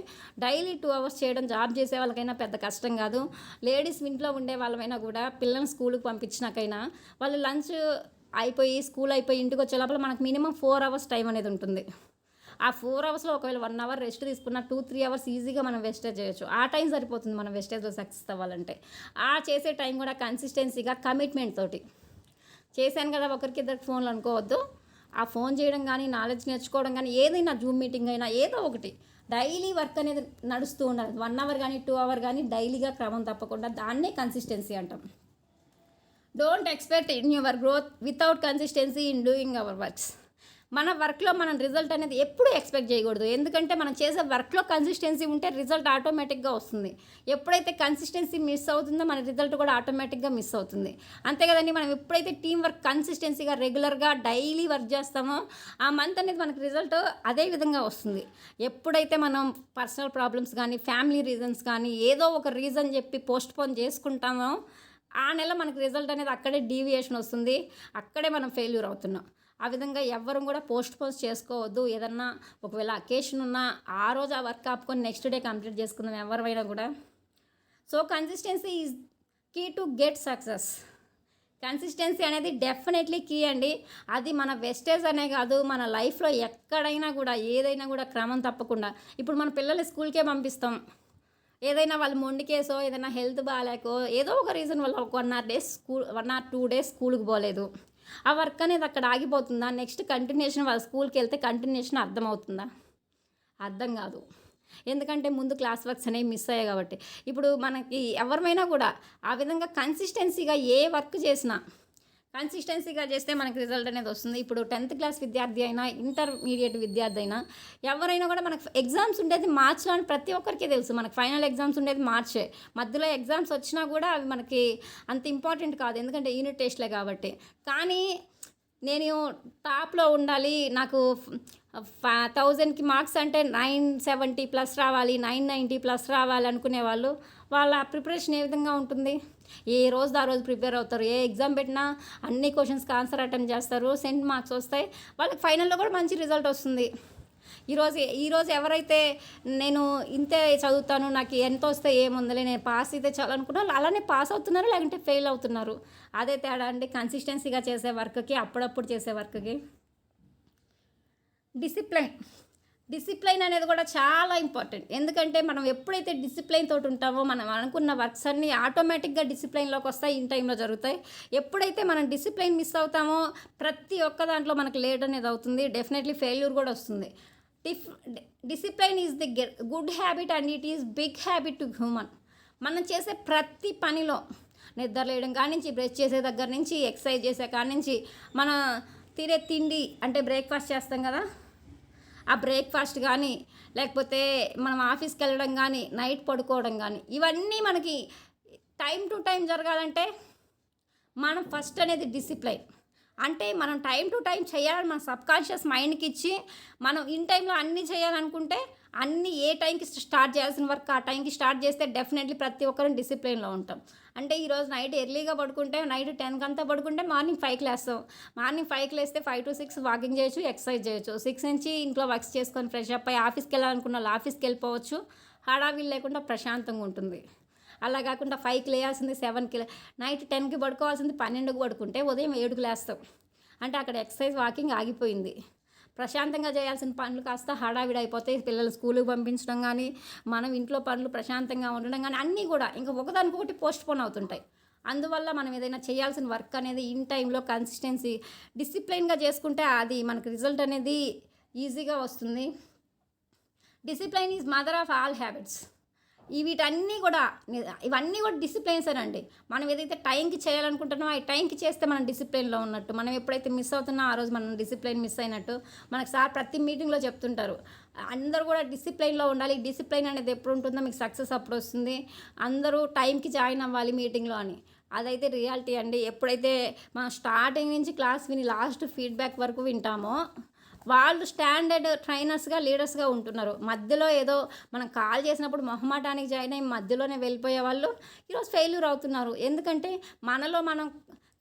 డైలీ 2 అవర్స్ చేయడం జాబ్ చేసే వాళ్ళకైనా పెద్ద కష్టం కాదు. లేడీస్ ఇంట్లో ఉండే వాళ్ళమైనా కూడా పిల్లల్ని స్కూల్కి పంపించినాకైనా వాళ్ళు లంచ్ అయిపోయి స్కూల్ అయిపోయి ఇంటికి వచ్చే లోపల మనకు మినిమం 4 అవర్స్ టైం అనేది ఉంటుంది. ఆ 4 అవర్స్లో ఒకవేళ 1 అవర్ రెస్ట్ తీసుకున్న 2-3 అవర్స్ ఈజీగా మనం వేస్టేజ్ చేయొచ్చు. ఆ టైం సరిపోతుంది మనం వేస్టేజ్లో సక్సెస్ అవ్వాలంటే. ఆ చేసే టైం కూడా కన్సిస్టెన్సీగా కమిట్మెంట్ తోటి చేశాను కదా, ఒకరికి ఇద్దరికి ఫోన్లు అనుకోవద్దు. ఆ ఫోన్ చేయడం కానీ నాలెడ్జ్ నేర్చుకోవడం కానీ ఏదైనా జూమ్ మీటింగ్ అయినా ఏదో ఒకటి డైలీ వర్క్ అనేది నడుస్తూ ఉండాలి. 1 అవర్ కానీ 2 అవర్ కానీ డైలీగా క్రమం తప్పకుండా, దాన్నే కన్సిస్టెన్సీ అంటాం. Don't expect in your growth without consistency in doing our works. మన వర్క్లో మనం రిజల్ట్ అనేది ఎప్పుడూ ఎక్స్పెక్ట్ చేయకూడదు. ఎందుకంటే మనం చేసే వర్క్లో కన్సిస్టెన్సీ ఉంటే రిజల్ట్ ఆటోమేటిక్గా వస్తుంది. ఎప్పుడైతే కన్సిస్టెన్సీ మిస్ అవుతుందో మన రిజల్ట్ కూడా ఆటోమేటిక్గా మిస్ అవుతుంది. అంతే కదండి. మనం ఎప్పుడైతే టీం వర్క్ కన్సిస్టెన్సీగా రెగ్యులర్గా డైలీ వర్క్ చేస్తామో ఆ మంత్ అనేది మనకు రిజల్ట్ అదే విధంగా వస్తుంది. ఎప్పుడైతే మనం పర్సనల్ ప్రాబ్లమ్స్ కానీ ఫ్యామిలీ రీజన్స్ కానీ ఏదో ఒక రీజన్ చెప్పి పోస్ట్ పోన్ చేసుకుంటామో ఆ నెల మనకు రిజల్ట్ అనేది అక్కడే డీవియేషన్ వస్తుంది, అక్కడే మనం ఫెయిల్యూర్ అవుతున్నాం. ఆ విధంగా ఎవ్వరం కూడా పోస్ట్ పోన్స్ చేసుకోవద్దు. ఏదన్నా ఒకవేళ అకేషన్ ఉన్నా ఆ రోజు ఆ వర్క్ ఆపుకొని నెక్స్ట్ డే కంప్లీట్ చేసుకుందాం ఎవరైనా కూడా. So consistency is key to get success. Consistency అనేది డెఫినెట్లీ కీ అండి. అది మన వెస్టేజ్ అనే కాదు, మన లైఫ్లో ఎక్కడైనా కూడా ఏదైనా కూడా క్రమం తప్పకుండా. ఇప్పుడు మన పిల్లల్ని స్కూల్కే పంపిస్తాం, ఏదైనా వాళ్ళు మొండికేసో ఏదైనా హెల్త్ బాగాలేకో ఏదో ఒక రీజన్ వల్ల 1 or 2 డేస్ స్కూల్కి పోలేదు, ఆ వర్క్ అనేది అక్కడ ఆగిపోతుందా? నెక్స్ట్ కంటిన్యూషన్ వాళ్ళ స్కూల్కి వెళ్తే కంటిన్యూషన్ అర్థమవుతుందా? అర్థం కాదు. ఎందుకంటే ముందు క్లాస్ వర్క్స్ అనేవి మిస్ అయ్యాయి కాబట్టి. ఇప్పుడు మనకి ఎవరిమైనా కూడా ఆ విధంగా కన్సిస్టెన్సీగా ఏ వర్క్ చేసినా కన్సిస్టెన్సీగా చేస్తే మనకి రిజల్ట్ అనేది వస్తుంది. ఇప్పుడు 10th క్లాస్ విద్యార్థి అయినా ఇంటర్మీడియట్ విద్యార్థి అయినా ఎవరైనా కూడా మనకు ఎగ్జామ్స్ ఉండేది మార్చ్లో అని ప్రతి ఒక్కరికి తెలుసు. మనకు ఫైనల్ ఎగ్జామ్స్ ఉండేది మార్చే. మధ్యలో ఎగ్జామ్స్ వచ్చినా కూడా అవి మనకి అంత ఇంపార్టెంట్ కాదు, ఎందుకంటే యూనిట్ టెస్ట్లే కాబట్టి. కానీ నేను టాప్లో ఉండాలి, నాకు 1000కి మార్క్స్ అంటే 970+ రావాలి, 990+ రావాలి అనుకునే వాళ్ళు వాళ్ళ ప్రిపరేషన్ ఏ విధంగా ఉంటుంది? ఏ రోజు ఆ రోజు ప్రిపేర్ అవుతారు. ఏ ఎగ్జామ్ పెట్టినా అన్ని క్వశ్చన్స్కి ఆన్సర్ అటెంప్ట్ చేస్తారు, సెంట్ మార్క్స్ వస్తాయి, వాళ్ళకి ఫైనల్లో కూడా మంచి రిజల్ట్ వస్తుంది. ఈరోజు ఎవరైతే నేను ఇంతే చదువుతాను, నాకు ఎంత వస్తే ఏముందిలే, నేను పాస్ అయితే చాలు అనుకున్నా అలానే పాస్ అవుతున్నారు, లేకుంటే ఫెయిల్ అవుతున్నారు. అదే తేడా అండి కన్సిస్టెన్సీగా చేసే వర్క్కి, అప్పుడప్పుడు చేసే వర్క్కి. డిసిప్లైన్ అనేది కూడా చాలా ఇంపార్టెంట్. ఎందుకంటే మనం ఎప్పుడైతే డిసిప్లైన్ తోటి ఉంటామో మనం అనుకున్న వర్క్స్ అన్నీ ఆటోమేటిక్గా డిసిప్లైన్లోకి వస్తాయి, ఇన్ టైంలో జరుగుతాయి. ఎప్పుడైతే మనం డిసిప్లైన్ మిస్ అవుతామో ప్రతి ఒక్క దాంట్లో మనకు లేట్ అనేది అవుతుంది, డెఫినెట్లీ ఫెయిల్యూర్ కూడా వస్తుంది. డిఫ్ discipline is the good habit and it is big habit to human. మనం చేసే ప్రతి పనిలో నిద్రలేయడం కాడి నుంచి, బ్రష్ చేసే దగ్గర నుంచి, ఎక్సర్సైజ్ చేసే కాడి నుంచి, మన తినే తిండి అంటే బ్రేక్ఫాస్ట్ చేస్తాం కదా, ఆ బ్రేక్ఫాస్ట్ కానీ, లేకపోతే మనం ఆఫీస్కి వెళ్ళడం కానీ, నైట్ పడుకోవడం కానీ, ఇవన్నీ మనకి టైం టు టైం జరగాలంటే మనం ఫస్ట్ అనేది డిసిప్లైన్. అంటే మనం టైం టు టైం చేయాలని మన సబ్కాన్షియస్ మైండ్కి ఇచ్చి, మనం ఇన్ టైంలో అన్నీ చేయాలనుకుంటే అన్నీ ఏ టైంకి స్టార్ట్ చేయాల్సిన వర్క్ ఆ టైంకి స్టార్ట్ చేస్తే డెఫినెట్లీ ప్రతి ఒక్కరం డిసిప్లైన్లో ఉంటాం. అంటే ఈరోజు నైట్ ఎర్లీగా పడుకుంటే, నైట్ 10కి అంతా పడుకుంటే మార్నింగ్ 5కి లేస్తాం. మార్నింగ్ 5కి లేస్తే 5 to 6 వాకింగ్ చేయొచ్చు, ఎక్సర్సైజ్ చేయొచ్చు. 6 నుంచి ఇంట్లో వర్క్స్ చేసుకొని ఫ్రెష్ అప్ అయ్యి ఆఫీస్కి వెళ్ళాలనుకున్న వాళ్ళు ఆఫీస్కి వెళ్ళిపోవచ్చు. హడావిడి లేకుండా ప్రశాంతంగా ఉంటుంది. అలా కాకుండా 5కి లేయాల్సింది 7కి, నైట్ 10కి పడుకోవాల్సింది 12కి పడుకుంటే ఉదయం 7కి లేస్తాం. అంటే అక్కడ ఎక్సర్సైజ్ వాకింగ్ ఆగిపోయింది. ప్రశాంతంగా చేయాల్సిన పనులు కాస్త హడావిడి అయిపోతాయి. పిల్లలు స్కూల్కి పంపించడం కానీ, మనం ఇంట్లో పనులు ప్రశాంతంగా ఉండడం కానీ అన్నీ కూడా ఇంకా ఒకదానికొకటి పోస్ట్పోన్ అవుతుంటాయి. అందువల్ల మనం ఏదైనా చేయాల్సిన వర్క్ అనేది ఇన్ టైంలో కన్సిస్టెన్సీ డిసిప్లైన్గా చేసుకుంటే అది మనకు రిజల్ట్ అనేది ఈజీగా వస్తుంది. Discipline is mother of all habits. వీటన్నీ కూడా ఇవన్నీ కూడా డిసిప్లైన్సేనండి. మనం ఏదైతే టైంకి చేయాలనుకుంటున్నామో ఆ టైంకి చేస్తే మనం డిసిప్లైన్లో ఉన్నట్టు. మనం ఎప్పుడైతే మిస్ అవుతున్నా ఆ రోజు మనం డిసిప్లైన్ మిస్ అయినట్టు. మనకు సార్ ప్రతి మీటింగ్లో చెప్తుంటారు, అందరూ కూడా డిసిప్లైన్లో ఉండాలి. డిసిప్లైన్ అనేది ఎప్పుడు ఉంటుందో మీకు సక్సెస్ అప్పుడు వస్తుంది. అందరూ టైంకి జాయిన్ అవ్వాలి మీటింగ్లో అని. అదైతే రియాలిటీ అండి. ఎప్పుడైతే మనం స్టార్టింగ్ నుంచి క్లాస్ విని లాస్ట్ ఫీడ్బ్యాక్ వరకు వింటామో వాళ్ళు స్టాండర్డ్ ట్రైనర్స్గా, లీడర్స్గా ఉంటున్నారు. మధ్యలో ఏదో మనం కాల్ చేసినప్పుడు మొహమాటానికి జాయిన్ అయ్యి మధ్యలోనే వెళ్ళిపోయే వాళ్ళు ఈరోజు ఫెయిల్యూర్ అవుతున్నారు. ఎందుకంటే మనలో మనం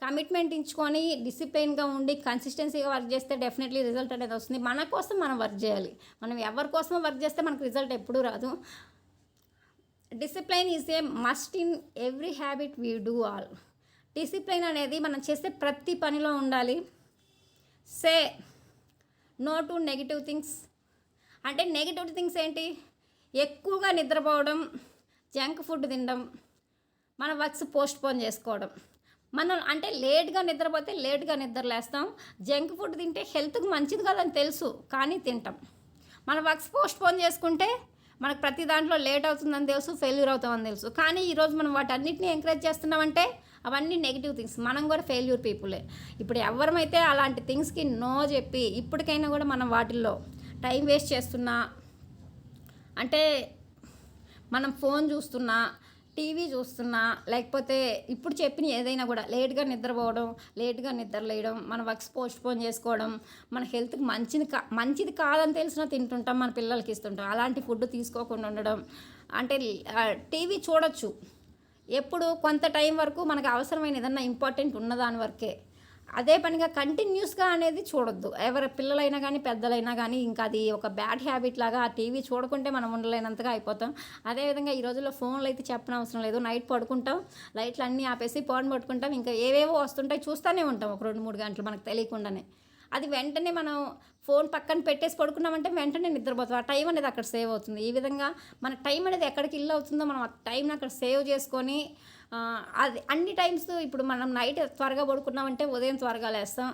కమిట్మెంట్ ఇచ్చుకొని డిసిప్లైన్గా ఉండి కన్సిస్టెన్సీగా వర్క్ చేస్తే డెఫినెట్లీ రిజల్ట్ అనేది వస్తుంది. మన కోసం మనం వర్క్ చేయాలి. మనం ఎవరి కోసమో వర్క్ చేస్తే మనకు రిజల్ట్ ఎప్పుడూ రాదు. Discipline is a must in every habit we do all. Discipline అనేది మనం చేసే ప్రతి పనిలో ఉండాలి. Say no to negative things. అంటే నెగిటివ్ థింగ్స్ ఏంటి? ఎక్కువగా నిద్రపోవడం, జంక్ ఫుడ్ తినడం, మన వర్క్స్ పోస్ట్పోన్ చేసుకోవడం. మనం అంటే లేట్గా నిద్రపోతే లేట్గా నిద్రలేస్తాం. జంక్ ఫుడ్ తింటే హెల్త్కి మంచిది కాదని తెలుసు కానీ తింటాం. మన వర్క్స్ పోస్ట్పోన్ చేసుకుంటే మనకు ప్రతి దాంట్లో లేట్ అవుతుందని తెలుసు, ఫెయిల్యూర్ అవుతామని తెలుసు. కానీ ఈరోజు మనం వాటన్నిటిని ఎంకరేజ్ చేస్తున్నామంటే అవన్నీ నెగిటివ్ థింగ్స్. మనం కూడా ఫెయిల్యూర్ పీపులే. ఇప్పుడు ఎవరమైతే అలాంటి థింగ్స్కి నో చెప్పి ఇప్పటికైనా కూడా మనం వాటిల్లో టైం వేస్ట్ చేస్తున్నా, అంటే మనం ఫోన్ చూస్తున్నా, టీవీ చూస్తున్నా, లేకపోతే ఇప్పుడు చెప్పిన ఏదైనా కూడా లేట్గా నిద్రపోవడం, లేట్గా నిద్రలేయడం, మన వర్క్స్ పోస్ట్పోన్ చేసుకోవడం, మన హెల్త్కి మంచిది కాదని తెలిసినా తింటుంటాం, మన పిల్లలకి ఇస్తుంటాం. అలాంటి ఫుడ్ తీసుకోకుండా ఉండడం. అంటే టీవీ చూడొచ్చు ఎప్పుడు కొంత టైం వరకు, మనకు అవసరమైన ఏదన్నా ఇంపార్టెంట్ ఉన్నదాని వరకే. అదే పనిగా కంటిన్యూస్గా అనేది చూడొద్దు. ఎవరి పిల్లలైనా కానీ పెద్దలైనా కానీ ఇంకా అది ఒక బ్యాడ్ హ్యాబిట్ లాగా ఆ టీవీ చూడకుంటే మనం ఉండలేనంతగా అయిపోతాం. అదేవిధంగా ఈ రోజుల్లో ఫోన్లు అయితే చెప్పనవసరం లేదు. నైట్ పడుకుంటాం, లైట్లు అన్నీ ఆపేసి ఫోన్ పట్టుకుంటాం, ఇంకా ఏవేవో వస్తుంటాయి చూస్తూనే ఉంటాం ఒక 2-3 గంటలు మనకు తెలియకుండానే. అది వెంటనే మనం ఫోన్ పక్కన పెట్టేసి పడుకున్నామంటే వెంటనే నిద్రపోతాం. ఆ టైం అనేది అక్కడ సేవ్ అవుతుంది. ఈ విధంగా మన టైం అనేది ఎక్కడికి ఇల్లు అవుతుందో మనం ఆ టైంని అక్కడ సేవ్ చేసుకొని అది అన్ని టైమ్స్ ఇప్పుడు మనం నైట్ త్వరగా పడుకున్నామంటే ఉదయం త్వరగా లేస్తాం.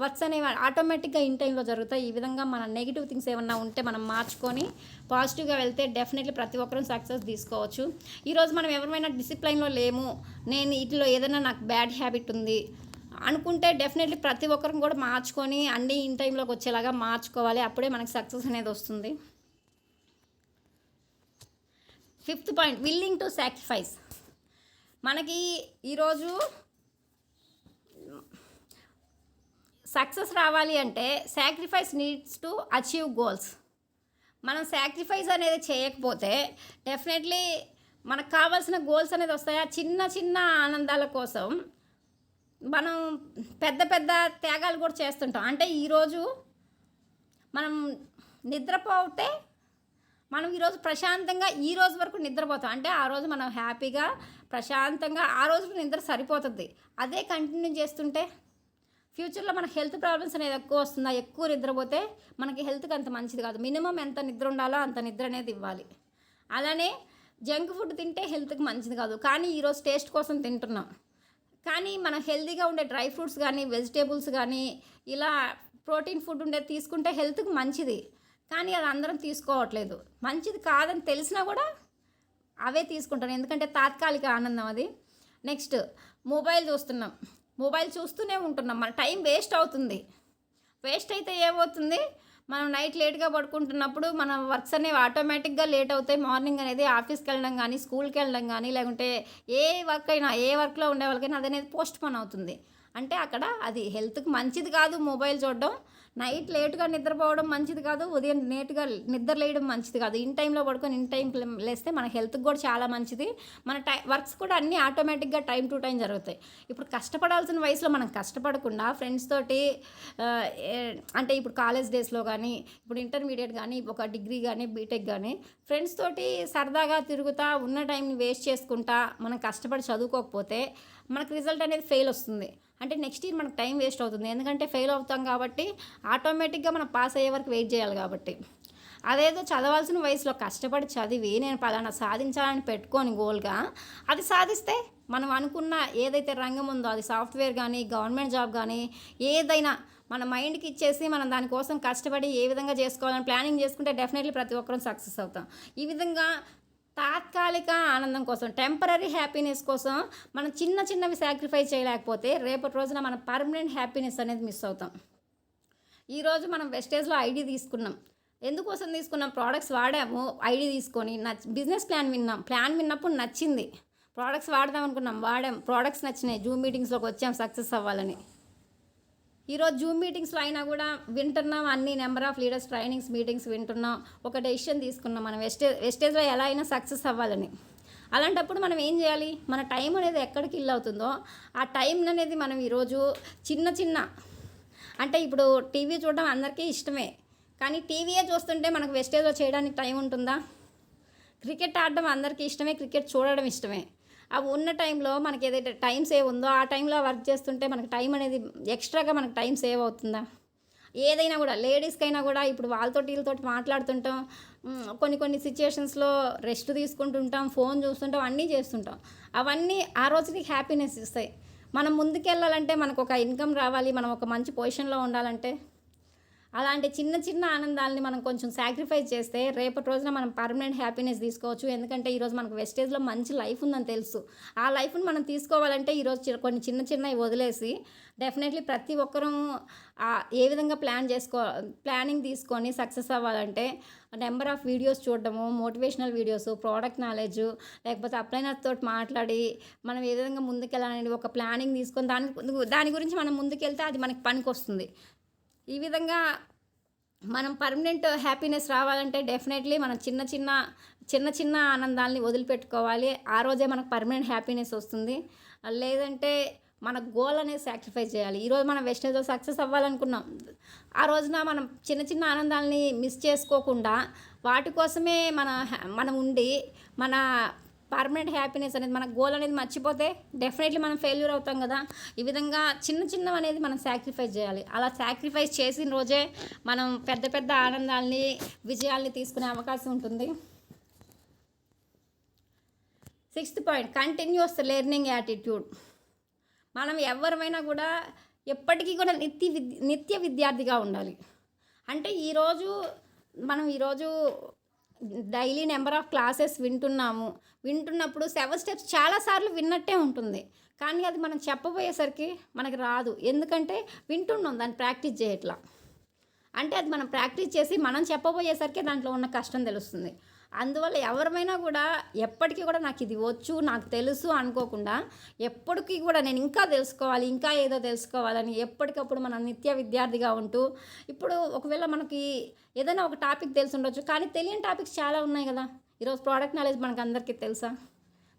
వర్క్స్ అనేవి ఆటోమేటిక్గా ఇన్ టైంలో జరుగుతాయి. ఈ విధంగా మన నెగిటివ్ థింగ్స్ ఏమన్నా ఉంటే మనం మార్చుకొని పాజిటివ్గా వెళ్తే డెఫినెట్లీ ప్రతి ఒక్కరూ సక్సెస్ తీసుకోవచ్చు. ఈరోజు మనం ఎవరైనా డిసిప్లైన్లో లేము, నేను వీటిలో ఏదైనా నాకు బ్యాడ్ హ్యాబిట్ ఉంది అనుకుంటే డెఫినెట్లీ ప్రతి ఒక్కరిని కూడా మార్చుకొని అన్నీ ఇన్ టైంలోకి వచ్చేలాగా మార్చుకోవాలి. అప్పుడే మనకి సక్సెస్ అనేది వస్తుంది. 5th point, willing to sacrifice. మనకి ఈరోజు సక్సెస్ రావాలి అంటే sacrifice needs to achieve goals. మనం సాక్రిఫైస్ అనేది చేయకపోతే డెఫినెట్లీ మనకు కావాల్సిన గోల్స్ అనేది వస్తాయి. ఆ చిన్న చిన్న ఆనందాల కోసం మనం పెద్ద పెద్ద త్యాగాలు కూడా చేస్తుంటాం. అంటే ఈరోజు మనం నిద్రపోతే మనం ఈరోజు ప్రశాంతంగా ఈ రోజు వరకు నిద్రపోతాం. అంటే ఆ రోజు మనం హ్యాపీగా ప్రశాంతంగా ఆ రోజు నిద్ర సరిపోతుంది. అదే కంటిన్యూ చేస్తుంటే ఫ్యూచర్లో మన హెల్త్ ప్రాబ్లమ్స్ అనేది ఎక్కువ వస్తుందా? ఎక్కువ నిద్రపోతే మనకి హెల్త్కి అంత మంచిది కాదు. మినిమం ఎంత నిద్ర ఉండాలో అంత నిద్ర అనేది ఇవ్వాలి. అలానే జంక్ ఫుడ్ తింటే హెల్త్కి మంచిది కాదు, కానీ ఈరోజు టేస్ట్ కోసం తింటున్నాం. కానీ మనం హెల్తీగా ఉండే డ్రై ఫ్రూట్స్ కానీ వెజిటేబుల్స్ కానీ ఇలా ప్రోటీన్ ఫుడ్ ఉండేది తీసుకుంటే హెల్త్కి మంచిది. కానీ అది అందరం తీసుకోవట్లేదు. మంచిది కాదని తెలిసినా కూడా అవే తీసుకుంటాను, ఎందుకంటే తాత్కాలిక ఆనందం అది. నెక్స్ట్ మొబైల్ చూస్తున్నాం, మొబైల్ చూస్తూనే ఉంటున్నాం, మన టైం వేస్ట్ అవుతుంది. వేస్ట్ అయితే ఏమవుతుంది, మనం నైట్ లేట్గా పడుకుంటున్నప్పుడు మన వర్క్స్ అనేవి ఆటోమేటిక్గా లేట్ అవుతాయి. మార్నింగ్ అనేది ఆఫీస్కి వెళ్ళడం కానీ స్కూల్కి వెళ్ళడం కానీ లేకుంటే ఏ వర్క్ అయినా ఏ వర్క్లో ఉండే వాళ్ళకైనా అది అనేది పోస్ట్ పోన్ అవుతుంది. అంటే అక్కడ అది హెల్త్కి మంచిది కాదు మొబైల్ చూడడం. నైట్ లేట్గా నిద్రపోవడం మంచిది కాదు, ఉదయం లేట్గా నిద్ర లేయడం మంచిది కాదు. ఇన్ టైంలో పడుకొని ఇన్ టైం లేస్తే మన హెల్త్కి కూడా చాలా మంచిది. మన వర్క్స్ కూడా అన్నీ ఆటోమేటిక్గా టైం టు టైం జరుగుతాయి. ఇప్పుడు కష్టపడాల్సిన వయసులో మనం కష్టపడకుండా ఫ్రెండ్స్ తోటి అంటే ఇప్పుడు కాలేజ్ డేస్లో కానీ ఇప్పుడు ఇంటర్మీడియట్ కానీ ఒక డిగ్రీ కానీ బీటెక్ కానీ ఫ్రెండ్స్ తోటి సరదాగా తిరుగుతా ఉన్న టైంని వేస్ట్ చేసుకుంటా మనం కష్టపడి చదువుకోకపోతే మనకు రిజల్ట్ అనేది ఫెయిల్ వస్తుంది. అంటే నెక్స్ట్ ఇయర్ మనకు టైం వేస్ట్ అవుతుంది, ఎందుకంటే ఫెయిల్ అవుతాం కాబట్టి ఆటోమేటిక్గా మనం పాస్ అయ్యే వరకు వెయిట్ చేయాలి. కాబట్టి అదేదో చదవాల్సిన వయసులో కష్టపడి చదివి నేను పలానా సాధించాలని పెట్టుకొని గోల్గా అది సాధిస్తే మనం అనుకున్న ఏదైతే రంగం ఉందో అది సాఫ్ట్వేర్ కానీ గవర్నమెంట్ జాబ్ కానీ ఏదైనా మన మైండ్కి ఇచ్చేసి మనం దానికోసం కష్టపడి ఏ విధంగా చేసుకోవాలని ప్లానింగ్ చేసుకుంటే డెఫినెట్లీ ప్రతి ఒక్కరం సక్సెస్ అవుతాం. ఈ విధంగా తాత్కాలిక ఆనందం కోసం టెంపరీ హ్యాపీనెస్ కోసం మనం చిన్న చిన్నవి సాక్రిఫైస్ చేయలేకపోతే రేపటి రోజున మనం పర్మనెంట్ హ్యాపీనెస్ అనేది మిస్ అవుతాం. ఈరోజు మనం వెస్టేజ్లో ఐడి తీసుకున్నాం, ఎందుకోసం తీసుకున్నాం? ప్రోడక్ట్స్ వాడాము, ఐడి తీసుకొని బిజినెస్ ప్లాన్ విన్నప్పుడు నచ్చింది, ప్రోడక్ట్స్ వాడదాం అనుకున్నాం, వాడాం, ప్రోడక్ట్స్ నచ్చినాయి, జూమ్ మీటింగ్స్లోకి వచ్చాం సక్సెస్ అవ్వాలని. ఈరోజు జూమ్ మీటింగ్స్లో అయినా కూడా వింటున్నాం, అన్ని number of leaders trainings meetings వింటున్నాం, ఒక డెసిషన్ తీసుకున్నాం మనం వెస్టేజ్లో ఎలా అయినా సక్సెస్ అవ్వాలని. అలాంటప్పుడు మనం ఏం చేయాలి? మన టైం అనేది ఎక్కడికి కిల్ అవుతుందో ఆ టైం అనేది మనం ఈరోజు చిన్న అంటే ఇప్పుడు టీవీ చూడడం అందరికీ ఇష్టమే, కానీ టీవీయే చూస్తుంటే మనకు వెస్టేజ్లో చేయడానికి టైం ఉంటుందా? క్రికెట్ ఆడడం అందరికీ ఇష్టమే, క్రికెట్ చూడడం ఇష్టమే. అవి ఉన్న టైంలో మనకి ఏదైతే టైం సేవ్ ఉందో ఆ టైంలో వర్క్ చేస్తుంటే మనకు టైం అనేది ఎక్స్ట్రాగా మనకు టైం సేవ్ అవుతుందా? ఏదైనా కూడా లేడీస్కైనా కూడా ఇప్పుడు వీళ్ళతోటి మాట్లాడుతుంటాం, కొన్ని సిచ్యుయేషన్స్లో రెస్ట్ తీసుకుంటుంటాం, ఫోన్ చూస్తుంటాం, అన్నీ చేస్తుంటాం. అవన్నీ ఆ రోజుకి హ్యాపీనెస్ ఇస్తాయి. మనం ముందుకెళ్ళాలంటే మనకు ఒక ఇన్కమ్ రావాలి, మనం ఒక మంచి పొజిషన్లో ఉండాలంటే అలాంటి చిన్న ఆనందాలని మనం కొంచెం సాక్రిఫైస్ చేస్తే రేపటి రోజున మనం పర్మనెంట్ హ్యాపీనెస్ తీసుకోవచ్చు. ఎందుకంటే ఈరోజు మనకు వెస్టేజ్లో మంచి లైఫ్ ఉందని తెలుసు. ఆ లైఫ్ని మనం తీసుకోవాలంటే ఈరోజు కొన్ని చిన్నవి వదిలేసి డెఫినెట్లీ ప్రతి ఒక్కరూ ఏ విధంగా ప్లానింగ్ తీసుకొని సక్సెస్ అవ్వాలంటే నెంబర్ ఆఫ్ వీడియోస్ చూడడము, మోటివేషనల్ వీడియోస్, ప్రోడక్ట్ నాలెడ్జ్, లేకపోతే అప్లైనర్స్ తోటి మాట్లాడి మనం ఏ విధంగా ముందుకెళ్ళాలని ఒక ప్లానింగ్ తీసుకొని దాని గురించి మనం ముందుకెళ్తే అది మనకి పనికి వస్తుంది. ఈ విధంగా మనం పర్మనెంట్ హ్యాపీనెస్ రావాలంటే డెఫినెట్లీ మనం చిన్న ఆనందాలని వదిలిపెట్టుకోవాలి. ఆ రోజే మనకు పర్మనెంట్ హ్యాపీనెస్ వస్తుంది. లేదంటే మన గోల్ అనేది సాక్రిఫైస్ చేయాలి. ఈరోజు మనం వెస్టేజ్లో సక్సెస్ అవ్వాలనుకున్నాం, ఆ రోజున మనం చిన్న ఆనందాలని మిస్ చేసుకోకుండా వాటి కోసమే మనం ఉండి మన పర్మనెంట్ హ్యాపీనెస్ అనేది మన గోల్ అనేది మర్చిపోతే డెఫినెట్లీ మనం ఫెయిల్యూర్ అవుతాం కదా. ఈ విధంగా చిన్నవి అనేది మనం సాక్రిఫైస్ చేయాలి. అలా సాక్రిఫైస్ చేసిన రోజే మనం పెద్ద ఆనందాలని విజయాల్ని తీసుకునే అవకాశం ఉంటుంది. 6th point, continuous learning attitude. మనం ఎవరిమైనా కూడా ఎప్పటికీ కూడా నిత్య విద్యార్థిగా ఉండాలి. అంటే మనం ఈరోజు డైలీ నెంబర్ ఆఫ్ క్లాసెస్ వింటున్నప్పుడు 7 స్టెప్స్ చాలాసార్లు విన్నట్టే ఉంటుంది, కానీ అది మనం చెప్పబోయేసరికి మనకి రాదు. ఎందుకంటే వింటున్నాం, దాన్ని ప్రాక్టీస్ చేయట్లా. అంటే అది మనం ప్రాక్టీస్ చేసి మనం చెప్పబోయేసరికి దాంట్లో ఉన్న కష్టం తెలుస్తుంది. అందువల్ల ఎవరిమైనా కూడా ఎప్పటికీ కూడా నాకు ఇది వచ్చు, నాకు తెలుసు అనుకోకుండా ఎప్పటికీ కూడా నేను ఇంకా తెలుసుకోవాలి, ఇంకా ఏదో తెలుసుకోవాలని ఎప్పటికప్పుడు మనం నిత్య విద్యార్థిగా ఉంటూ, ఇప్పుడు ఒకవేళ మనకి ఏదైనా ఒక టాపిక్ తెలిసి ఉండొచ్చు, కానీ తెలియని టాపిక్స్ చాలా ఉన్నాయి కదా. ఈరోజు ప్రోడక్ట్ నాలెడ్జ్ మనకు అందరికీ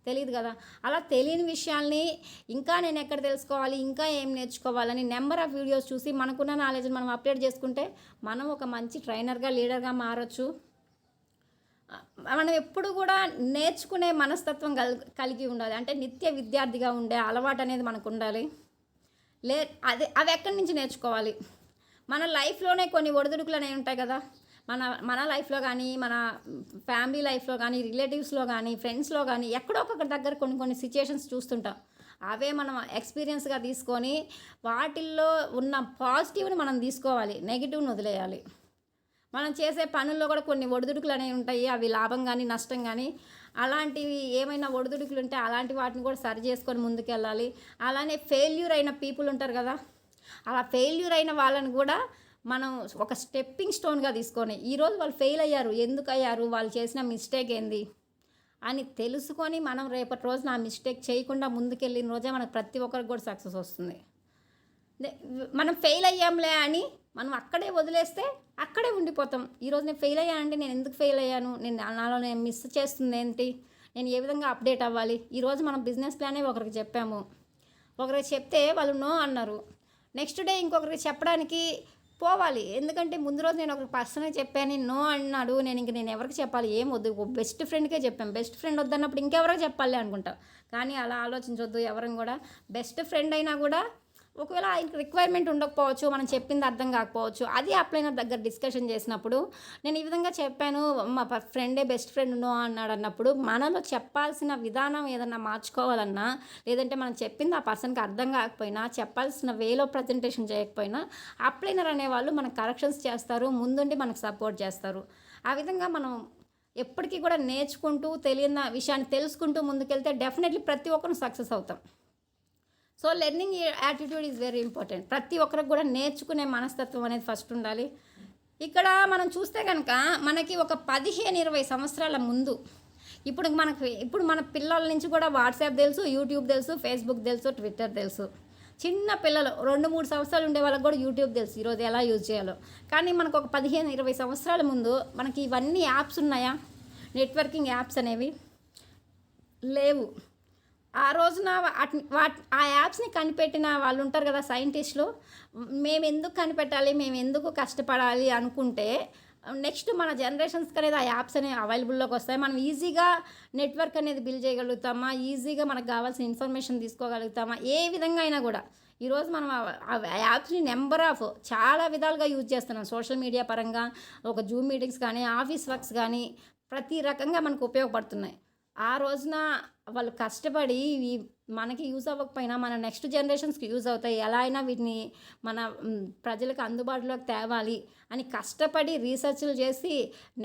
తెలియదు కదా. అలా తెలియని విషయాల్ని ఇంకా నేను ఎక్కడ తెలుసుకోవాలి, ఇంకా ఏం నేర్చుకోవాలని నెంబర్ ఆఫ్ వీడియోస్ చూసి మనకున్న నాలెడ్జ్ని మనం అప్డేట్ చేసుకుంటే మనం ఒక మంచి ట్రైనర్గా, లీడర్గా మారొచ్చు. మనం ఎప్పుడు కూడా నేర్చుకునే మనస్తత్వం కలిగి ఉండాలి. అంటే నిత్య విద్యార్థిగా ఉండే అలవాటు అనేది మనకు ఉండాలి. అవి ఎక్కడి నుంచి నేర్చుకోవాలి? మన లైఫ్లోనే కొన్ని ఒడిదుడుకులు అనేవి ఉంటాయి కదా. మన లైఫ్లో కానీ, మన ఫ్యామిలీ లైఫ్లో కానీ, రిలేటివ్స్లో కానీ, ఫ్రెండ్స్లో కానీ ఎక్కడో ఒక దగ్గర కొన్ని సిచ్యుయేషన్స్ చూస్తుంటాం. అవే మనం ఎక్స్పీరియన్స్గా తీసుకొని వాటిల్లో ఉన్న పాజిటివ్ని మనం తీసుకోవాలి, నెగిటివ్ని వదిలేయాలి. మనం చేసే పనుల్లో కూడా కొన్ని ఒడిదుడుకులు అనేవి ఉంటాయి. అవి లాభం కానీ, నష్టం కానీ, అలాంటివి ఏమైనా ఒడిదుడుకులు ఉంటే అలాంటి వాటిని కూడా సరి చేసుకొని ముందుకెళ్ళాలి. అలానే ఫెయిల్యూర్ అయిన పీపుల్ ఉంటారు కదా, అలా ఫెయిల్యూర్ అయిన వాళ్ళని కూడా మనం ఒక స్టెప్పింగ్ స్టోన్గా తీసుకొని ఈరోజు వాళ్ళు ఫెయిల్ అయ్యారు, ఎందుకు అయ్యారు, వాళ్ళు చేసిన మిస్టేక్ ఏంది అని తెలుసుకొని మనం రేపటి రోజున ఆ మిస్టేక్ చేయకుండా ముందుకెళ్ళిన రోజే మనకు ప్రతి ఒక్కరికి కూడా సక్సెస్ వస్తుంది. మనం ఫెయిల్ అయ్యాంలే అని మనం అక్కడే వదిలేస్తే అక్కడే ఉండిపోతాం. ఈరోజు నేను ఫెయిల్ అయ్యానంటే నేను ఎందుకు ఫెయిల్ అయ్యాను, నాలో నేను మిస్ చేస్తుంది ఏంటి, నేను ఏ విధంగా అప్డేట్ అవ్వాలి. ఈరోజు మనం బిజినెస్ ప్లానే ఒకరికి చెప్పాము, ఒకరికి చెప్తే వాళ్ళు నో అన్నారు. నెక్స్ట్ డే ఇంకొకరికి చెప్పడానికి పోవాలి. ఎందుకంటే ముందు రోజు నేను ఒక పర్సన్కి చెప్పాను, నో అన్నాడు, నేను ఎవరికి చెప్పాలి, ఏం వద్దు, బెస్ట్ ఫ్రెండ్కే చెప్పాను. బెస్ట్ ఫ్రెండ్ వద్దన్నప్పుడు ఇంకెవరికి చెప్పాలి అనుకుంటాం. కానీ అలా ఆలోచించొద్దు. ఎవరం కూడా బెస్ట్ ఫ్రెండ్ అయినా కూడా ఒకవేళ ఆయనకి రిక్వైర్మెంట్ ఉండకపోవచ్చు, మనం చెప్పింది అర్థం కాకపోవచ్చు. అది అప్లైనర్ దగ్గర డిస్కషన్ చేసినప్పుడు నేను ఈ విధంగా చెప్పాను, మా ఫ్రెండే బెస్ట్ ఫ్రెండ్ నో అన్నాడు అన్నప్పుడు మనలో చెప్పాల్సిన విధానం ఏదన్నా మార్చుకోవాలన్నా, లేదంటే మనం చెప్పింది ఆ పర్సన్కి అర్థం కాకపోయినా, చెప్పాల్సిన వేలో ప్రజెంటేషన్ చేయకపోయినా అప్లైనర్ అనేవాళ్ళు మనకు కరెక్షన్స్ చేస్తారు, ముందుండి మనకు సపోర్ట్ చేస్తారు. ఆ విధంగా మనం ఎప్పటికీ కూడా నేర్చుకుంటూ తెలియని విషయాన్ని తెలుసుకుంటూ ముందుకెళ్తే డెఫినెట్లీ ప్రతి ఒక్కరు సక్సెస్ అవుతాం. So learning attitude is very important. ప్రతి ఒక్కరికి కూడా నేర్చుకునే మనస్తత్వం అనేది ఫస్ట్ ఉండాలి. ఇక్కడ మనం చూస్తే కనుక మనకి ఒక 15-20 సంవత్సరాల ముందు ఇప్పుడు మన పిల్లల నుంచి కూడా వాట్సాప్ తెలుసు, యూట్యూబ్ తెలుసు, ఫేస్బుక్ తెలుసు, ట్విట్టర్ తెలుసు. చిన్న పిల్లలు 2-3 సంవత్సరాలు ఉండే వాళ్ళకి కూడా యూట్యూబ్ తెలుసు ఈరోజు ఎలా యూజ్ చేయాలో. కానీ మనకు ఒక 15-20 సంవత్సరాల ముందు మనకి ఇవన్నీ యాప్స్ ఉన్నాయా? నెట్వర్కింగ్ యాప్స్ అనేవి లేవు. ఆ రోజున ఆ యాప్స్ని కనిపెట్టిన వాళ్ళు ఉంటారు కదా, సైంటిస్టులు. మేము ఎందుకు కనిపెట్టాలి, మేము ఎందుకు కష్టపడాలి అనుకుంటే నెక్స్ట్ మన జనరేషన్స్కి అనేది ఆ యాప్స్ అనేవి అవైలబుల్లోకి వస్తాయి. మనం ఈజీగా నెట్వర్క్ అనేది బిల్డ్ చేయగలుగుతామా, ఈజీగా మనకు కావాల్సిన ఇన్ఫర్మేషన్ తీసుకోగలుగుతామా, ఏ విధంగా అయినా కూడా. ఈరోజు మనం ఆ యాప్స్ని నెంబర్ ఆఫ్ చాలా విధాలుగా యూజ్ చేస్తున్నాం. సోషల్ మీడియా పరంగా, ఒక జూమ్ మీటింగ్స్ కానీ, ఆఫీస్ వర్క్స్ కానీ, ప్రతి రకంగా మనకు ఉపయోగపడుతున్నాయి. ఆ రోజున వాళ్ళు కష్టపడి మనకి యూజ్ అవ్వకపోయినా మన నెక్స్ట్ జనరేషన్స్కి యూజ్ అవుతాయి, ఎలా అయినా వీటిని మన ప్రజలకు అందుబాటులోకి తేవాలి అని కష్టపడి రీసెర్చ్లు చేసి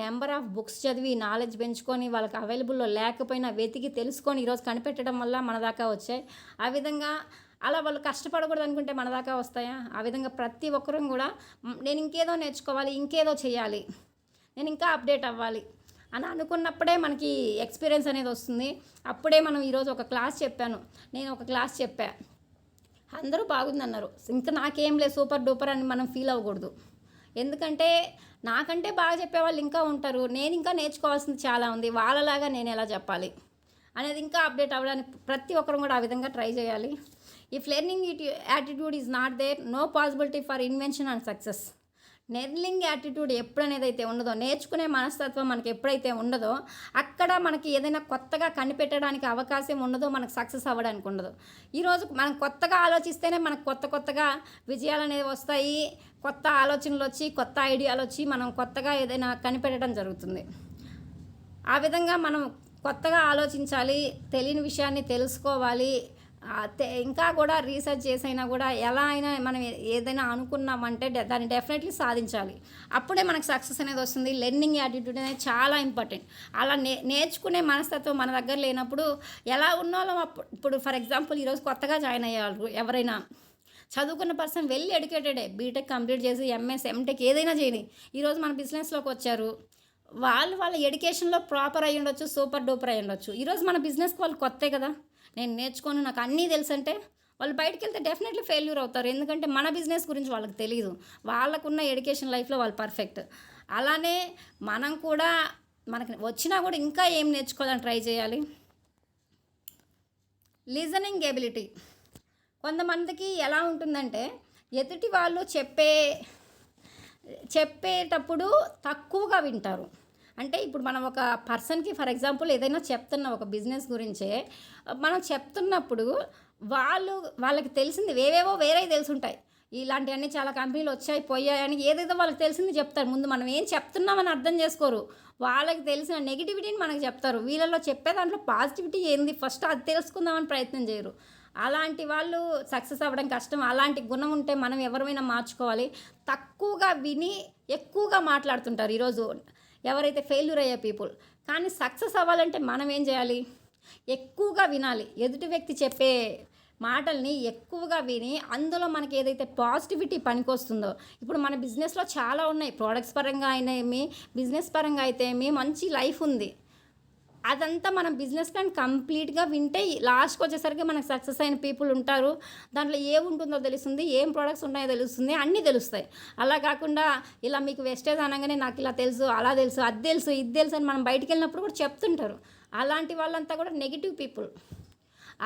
నెంబర్ ఆఫ్ బుక్స్ చదివి నాలెడ్జ్ పెంచుకొని వాళ్ళకి అవైలబుల్లో లేకపోయినా వెతికి తెలుసుకొని ఈరోజు కనిపెట్టడం వల్ల మన దాకా వచ్చాయి. ఆ విధంగా అలా వాళ్ళు కష్టపడకూడదు అనుకుంటే మన దాకా వస్తాయా? ఆ విధంగా ప్రతి ఒక్కరూ కూడా నేను ఇంకేదో నేర్చుకోవాలి, ఇంకేదో చేయాలి, నేను ఇంకా అప్డేట్ అవ్వాలి అని అనుకున్నప్పుడే మనకి ఎక్స్పీరియన్స్ అనేది వస్తుంది. అప్పుడే మనం ఈరోజు ఒక క్లాస్ చెప్పాను, నేను ఒక క్లాస్ చెప్పా, అందరూ బాగుందన్నారు, ఇంకా నాకేం లేదు సూపర్ డూపర్ అని మనం ఫీల్ అవ్వకూడదు. ఎందుకంటే నాకంటే బాగా చెప్పేవాళ్ళు ఇంకా ఉంటారు, నేను ఇంకా నేర్చుకోవాల్సింది చాలా ఉంది, వాళ్ళలాగా నేను ఎలా చెప్పాలి అనేది ఇంకా అప్డేట్ అవ్వడానికి ప్రతి ఒక్కరు కూడా ఆ విధంగా ట్రై చేయాలి. If learning attitude is not there, no possibility for invention and success. Learning attitude ఎప్పుడనేది అయితే ఉండదో, నేర్చుకునే మనస్తత్వం మనకి ఎప్పుడైతే ఉండదో, అక్కడ మనకి ఏదైనా కొత్తగా కనిపెట్టడానికి అవకాశం ఉండదో, మనకు సక్సెస్ అవ్వడానికి ఉండదు. ఈరోజు మనం కొత్తగా ఆలోచిస్తేనే మనకు కొత్తగా విజయాలు అనేవి వస్తాయి, కొత్త ఆలోచనలు వచ్చి, కొత్త ఐడియాలు వచ్చి మనం కొత్తగా ఏదైనా కనిపెట్టడం జరుగుతుంది. ఆ విధంగా మనం కొత్తగా ఆలోచించాలి, తెలియని విషయాన్ని తెలుసుకోవాలి. ఇంకా కూడా రీసెర్చ్ చేసైనా కూడా ఎలా అయినా మనం ఏదైనా అనుకున్నామంటే దాన్ని డెఫినెట్లీ సాధించాలి. అప్పుడే మనకు సక్సెస్ అనేది వస్తుంది. లెర్నింగ్ యాటిట్యూడ్ అనేది చాలా ఇంపార్టెంట్. అలా నేర్చుకునే మనస్తత్వం మన దగ్గర లేనప్పుడు ఎలా ఉన్నాలో ఇప్పుడు ఫర్ ఎగ్జాంపుల్ ఈరోజు కొత్తగా జాయిన్ అయ్యేవాళ్ళు ఎవరైనా చదువుకున్న పర్సన్ వెల్ ఎడ్యుకేటెడే, బీటెక్ కంప్లీట్ చేసి ఎంఎస్ ఎంటెక్ ఏదైనా చేయని ఈరోజు మన బిజినెస్లోకి వచ్చారు. వాళ్ళ ఎడ్యుకేషన్లో ప్రాపర్ అయ్యి ఉండొచ్చు, సూపర్ డూపర్ అయ్యి ఉండొచ్చు. ఈరోజు మన బిజినెస్కి వాళ్ళు కొత్తే కదా, నేను నేర్చుకొని నాకు అన్నీ తెలుసు అంటే వాళ్ళు బయటకు వెళ్తే డెఫినెట్లీ ఫెయిల్యూర్ అవుతారు. ఎందుకంటే మన బిజినెస్ గురించి వాళ్ళకి తెలియదు, వాళ్ళకున్న ఎడ్యుకేషన్ లైఫ్లో వాళ్ళు పర్ఫెక్ట్. అలానే మనం కూడా మనకి వచ్చినా కూడా ఇంకా ఏం నేర్చుకోవాలని ట్రై చేయాలి. Listening ability. కొంతమందికి ఎలా ఉంటుందంటే ఎదుటి వాళ్ళు చెప్పేటప్పుడు తక్కువగా వింటారు. అంటే ఇప్పుడు మనం ఒక పర్సన్కి ఫర్ ఎగ్జాంపుల్ ఏదైనా చెప్తున్నా ఒక బిజినెస్ గురించే మనం చెప్తున్నప్పుడు వాళ్ళకి తెలిసింది వేరేవి తెలుసుంటాయి. ఇలాంటివన్నీ చాలా కంపెనీలు వచ్చాయి పోయాయని ఏదేదో వాళ్ళకి తెలిసింది చెప్తారు. ముందు మనం ఏం చెప్తున్నామని అర్థం చేసుకోరు. వాళ్ళకి తెలిసిన నెగిటివిటీని మనకు చెప్తారు. వీళ్ళలో చెప్పే దాంట్లో పాజిటివిటీ ఏంది ఫస్ట్ అది తెలుసుకుందామని ప్రయత్నం చేయరు. అలాంటి వాళ్ళు సక్సెస్ అవ్వడం కష్టం. అలాంటి గుణం ఉంటే మనం ఎవరైనా మార్చుకోవాలి. తక్కువగా విని ఎక్కువగా మాట్లాడుతుంటారు ఈరోజు ఎవరైతే ఫెయిల్యూర్ అయ్యే పీపుల్. కానీ సక్సెస్ అవ్వాలంటే మనం ఏం చేయాలి? ఎక్కువగా వినాలి. ఎదుటి వ్యక్తి చెప్పే మాటల్ని ఎక్కువగా విని అందులో మనకి ఏదైతే పాజిటివిటీ పనికొస్తుందో, ఇప్పుడు మన బిజినెస్లో చాలా ఉన్నాయి. ప్రోడక్ట్స్ పరంగా అయినా బిజినెస్ పరంగా అయితే మంచి లైఫ్ ఉంది. అదంతా మనం బిజినెస్ ప్లాన్ కంప్లీట్గా వింటే లాస్ట్కి వచ్చేసరికి మనకు సక్సెస్ అయిన పీపుల్ ఉంటారు. దాంట్లో ఏముంటుందో తెలుస్తుంది, ఏం ప్రోడక్ట్స్ ఉన్నాయో తెలుస్తుంది, అన్నీ తెలుస్తాయి. అలా కాకుండా ఇలా మీకు వెస్టేజ్ అనగానే నాకు ఇలా తెలుసు, అలా తెలుసు, అది తెలుసు, ఇది తెలుసు అని మనం బయటికి వెళ్ళినప్పుడు కూడా చెప్తుంటారు. అలాంటి వాళ్ళంతా కూడా నెగిటివ్ పీపుల్.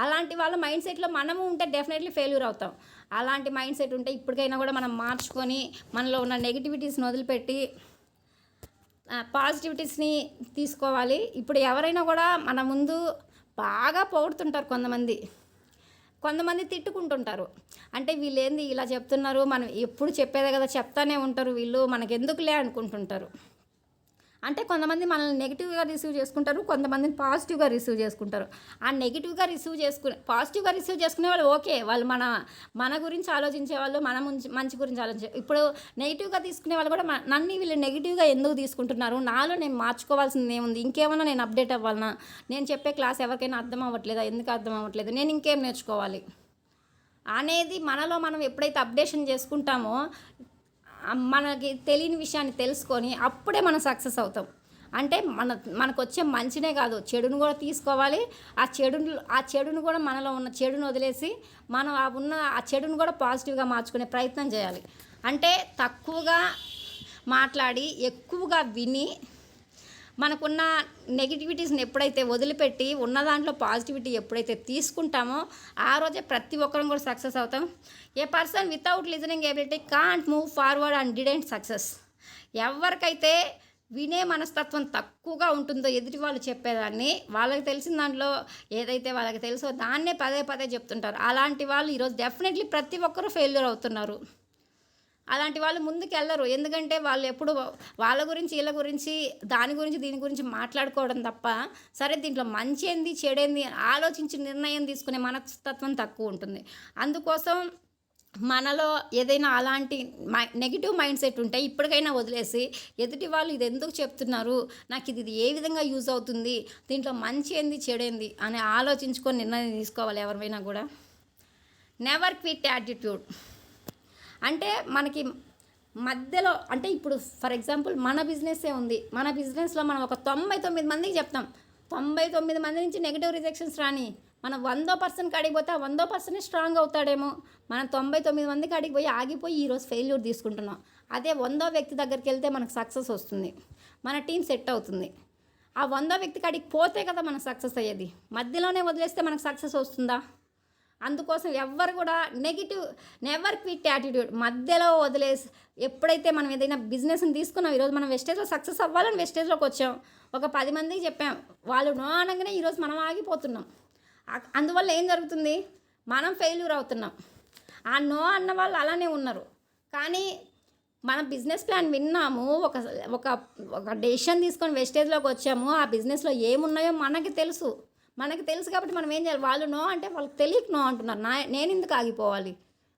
అలాంటి వాళ్ళ మైండ్ సెట్లో మనము ఉంటే డెఫినెట్లీ ఫెయిల్యూర్ అవుతాం. అలాంటి మైండ్ సెట్ ఉంటే ఇప్పటికైనా కూడా మనం మార్చుకొని మనలో ఉన్న నెగిటివిటీస్ని వదిలిపెట్టి పాజిటివిటీస్ని తీసుకోవాలి. ఇప్పుడు ఎవరైనా కూడా మన ముందు బాగా పొగుడుతుంటారు, కొంతమంది తిట్టుకుంటుంటారు. అంటే వీళ్ళేంది ఇలా చెప్తున్నారు, మనం ఎప్పుడు చెప్పేదే కదా చెప్తానే ఉంటారు వీళ్ళు, మనకెందుకులే అనుకుంటుంటారు. అంటే కొంతమంది మనల్ని నెగిటివ్గా రిసీవ్ చేసుకుంటారు, కొంతమందిని పాజిటివ్గా రిసీవ్ చేసుకుంటారు. ఆ పాజిటివ్గా రిసీవ్ చేసుకునే వాళ్ళు ఓకే, వాళ్ళు మన గురించి ఆలోచించే వాళ్ళు, మన మంచి గురించి ఆలోచించే. ఇప్పుడు నెగిటివ్గా తీసుకునే వాళ్ళు కూడా నన్ను వీళ్ళు నెగిటివ్గా ఎందుకు తీసుకుంటున్నారు, నాలో నేను మార్చుకోవాల్సింది ఏముంది, ఇంకేమన్నా నేను అప్డేట్ అవ్వాలన్నా, నేను చెప్పే క్లాస్ ఎవరికైనా అర్థం అవ్వట్లేదా, ఎందుకు అర్థం అవ్వట్లేదు, నేను ఇంకేం నేర్చుకోవాలి అనేది మనలో మనం ఎప్పుడైతే అప్డేషన్ చేసుకుంటామో మనకి తెలియని విషయాన్ని తెలుసుకొని అప్పుడే మనం సక్సెస్ అవుతాం. అంటే మనకు వచ్చే మంచినే కాదు, చెడును కూడా తీసుకోవాలి. ఆ చెడును కూడా మనలో ఉన్న చెడును వదిలేసి మనం ఆ చెడును కూడా పాజిటివ్గా మార్చుకునే ప్రయత్నం చేయాలి. అంటే తక్కువగా మాట్లాడి ఎక్కువగా విని మనకున్న నెగిటివిటీస్ని ఎప్పుడైతే వదిలిపెట్టి ఉన్న దాంట్లో పాజిటివిటీ ఎప్పుడైతే తీసుకుంటామో ఆ రోజే ప్రతి ఒక్కరం కూడా సక్సెస్ అవుతాం. A person without listening ability can't move forward and didn't success. ఎవరికైతే వినే మనస్తత్వం తక్కువగా ఉంటుందో ఎదుటి వాళ్ళు చెప్పేదాన్ని, వాళ్ళకి తెలిసిన దాంట్లో ఏదైతే వాళ్ళకి తెలుసో దాన్నే పదే చెప్తుంటారు. అలాంటి వాళ్ళు ఈరోజు డెఫినెట్లీ ప్రతి ఒక్కరూ ఫెయిల్యూర్ అవుతున్నారు. అలాంటి వాళ్ళు ముందుకు వెళ్ళరు. ఎందుకంటే వాళ్ళు ఎప్పుడు వాళ్ళ గురించి వీళ్ళ గురించి దీని గురించి మాట్లాడుకోవడం తప్ప సరే దీంట్లో మంచి ఏంది చెడేంది ఆలోచించి నిర్ణయం తీసుకునే మనస్తత్వం తక్కువ ఉంటుంది. అందుకోసం మనలో ఏదైనా అలాంటి నెగిటివ్ మైండ్ సెట్ ఉంటే ఇప్పటికైనా వదిలేసి ఎదుటి వాళ్ళు ఇది ఎందుకు చెప్తున్నారు, నాకు ఇది ఏ విధంగా యూజ్ అవుతుంది, దీంట్లో మంచి ఏంది చెడేంది అని ఆలోచించుకొని నిర్ణయం తీసుకోవాలి ఎవరైనా కూడా. Never quit attitude. అంటే మనకి మధ్యలో అంటే ఇప్పుడు ఫర్ ఎగ్జాంపుల్ మన బిజినెస్సే ఉంది. మన బిజినెస్లో మనం ఒక 99 మందికి చెప్తాం. 99 మంది నుంచి నెగిటివ్ రిజెక్షన్స్ రాని మనం 100% కాడికి పోతే ఆ 100% స్ట్రాంగ్ అవుతాడేమో. మనం 99 మంది కాడికి పోయి ఆగిపోయి ఈరోజు ఫెయిల్యూర్ తీసుకుంటున్నాం. అదే 100వ వ్యక్తి దగ్గరికి వెళ్తే మనకు సక్సెస్ వస్తుంది, మన టీం సెట్ అవుతుంది. ఆ 100వ వ్యక్తి కాడికి పోతే కదా మనకు సక్సెస్ అయ్యేది. మధ్యలోనే వదిలేస్తే మనకు సక్సెస్ వస్తుందా? అందుకోసం ఎవ్వరు కూడా నెవర్ క్విట్ యాటిట్యూడ్ మధ్యలో వదిలేసి ఎప్పుడైతే మనం ఏదైనా బిజినెస్ని తీసుకున్నాం, ఈరోజు మనం వెస్టేజ్లో సక్సెస్ అవ్వాలని వెస్టేజ్లోకి వచ్చాం, ఒక 10 మందికి చెప్పాం, వాళ్ళు నో అనగానే ఈరోజు మనం ఆగిపోతున్నాం. అందువల్ల ఏం జరుగుతుంది, మనం ఫెయిల్యూర్ అవుతున్నాం. ఆ నో అన్న వాళ్ళు అలానే ఉన్నారు. కానీ మనం బిజినెస్ ప్లాన్ విన్నాము, ఒక డెసిషన్ తీసుకొని వెస్టేజ్లోకి వచ్చాము, ఆ బిజినెస్లో ఏమున్నాయో మనకి తెలుసు కాబట్టి మనం ఏం చేయాలి, వాళ్ళు నో అంటే వాళ్ళకి తెలియక నో అంటున్నారు, నేను ఎందుకు ఆగిపోవాలి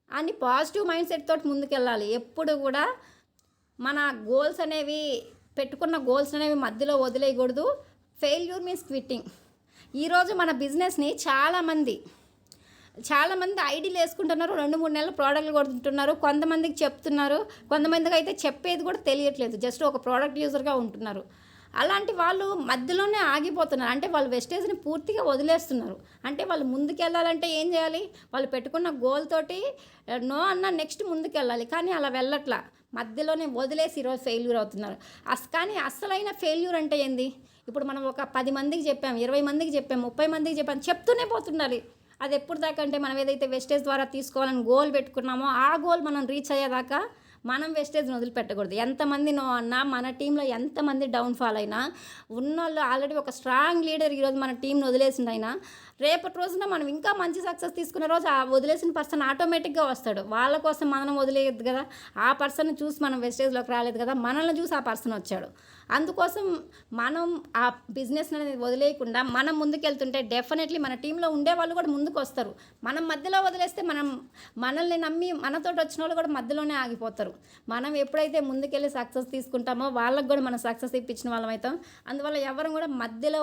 అని పాజిటివ్ మైండ్ సెట్ తోటి ముందుకెళ్ళాలి. ఎప్పుడు కూడా మన పెట్టుకున్న గోల్స్ అనేవి మధ్యలో వదిలేయకూడదు. Failure means quitting. ఈరోజు మన బిజినెస్ని చాలామంది ఐడీలు వేసుకుంటున్నారు, 2-3 నెలలు ప్రోడక్ట్లు కొడుతుంటున్నారు, కొంతమందికి చెప్తున్నారు, కొంతమందికి అయితే చెప్పేది కూడా తెలియట్లేదు, జస్ట్ ఒక ప్రోడక్ట్ యూజర్గా ఉంటున్నారు. అలాంటి వాళ్ళు మధ్యలోనే ఆగిపోతున్నారు. అంటే వాళ్ళు వెస్టేజ్ని పూర్తిగా వదిలేస్తున్నారు. అంటే వాళ్ళు ముందుకెళ్ళాలంటే ఏం చేయాలి, వాళ్ళు పెట్టుకున్న గోల్ తోటి నో అన్న నెక్స్ట్ ముందుకెళ్ళాలి. కానీ అలా వెళ్ళట్లా, మధ్యలోనే వదిలేసి ఈరోజు ఫెయిల్యూర్ అవుతున్నారు. కానీ అసలైన ఫెయిల్యూర్ అంటే ఏంది, ఇప్పుడు మనం ఒక 10 మందికి చెప్పాం, 20 మందికి చెప్పాం, 30 మందికి చెప్పాం, చెప్తూనే పోతుండాలి. అది ఎప్పుడు దాకా అంటే మనం ఏదైతే వెస్టేజ్ ద్వారా తీసుకోవాలని గోల్ పెట్టుకున్నామో ఆ గోల్ మనం రీచ్ అయ్యేదాకా మనం వెస్టేజ్ని వదిలిపెట్టకూడదు. ఎంతమంది నో అన్నా, మన టీంలో ఎంతమంది డౌన్ఫాల్ అయినా, ఉన్నోళ్ళు ఆల్రెడీ ఒక స్ట్రాంగ్ లీడర్ ఈరోజు మన టీంని వదిలేసిండైనా, రేపటి రోజున మనం ఇంకా మంచి సక్సెస్ తీసుకునే రోజు ఆ వదిలేసిన పర్సన్ ఆటోమేటిక్గా వస్తాడు. వాళ్ళ కోసం మనం వదిలేయద్దు కదా, ఆ పర్సన్ చూసి మనం వెస్టేజ్లోకి రాలేదు కదా, మనల్ని చూసి ఆ పర్సన్ వచ్చాడు. అందుకోసం మనం ఆ బిజినెస్ అనేది వదిలేయకుండా మనం ముందుకెళ్తుంటే డెఫినెట్లీ మన టీంలో ఉండే వాళ్ళు కూడా ముందుకు వస్తారు. మనం మధ్యలో వదిలేస్తే మనల్ని నమ్మి మనతోటి వచ్చిన వాళ్ళు కూడా మధ్యలోనే ఆగిపోతారు. మనం ఎప్పుడైతే ముందుకెళ్ళి సక్సెస్ తీసుకుంటామో వాళ్ళకు కూడా మనం సక్సెస్ ఇప్పించిన వాళ్ళం అవుతాం. అందువల్ల ఎవరు కూడా మధ్యలో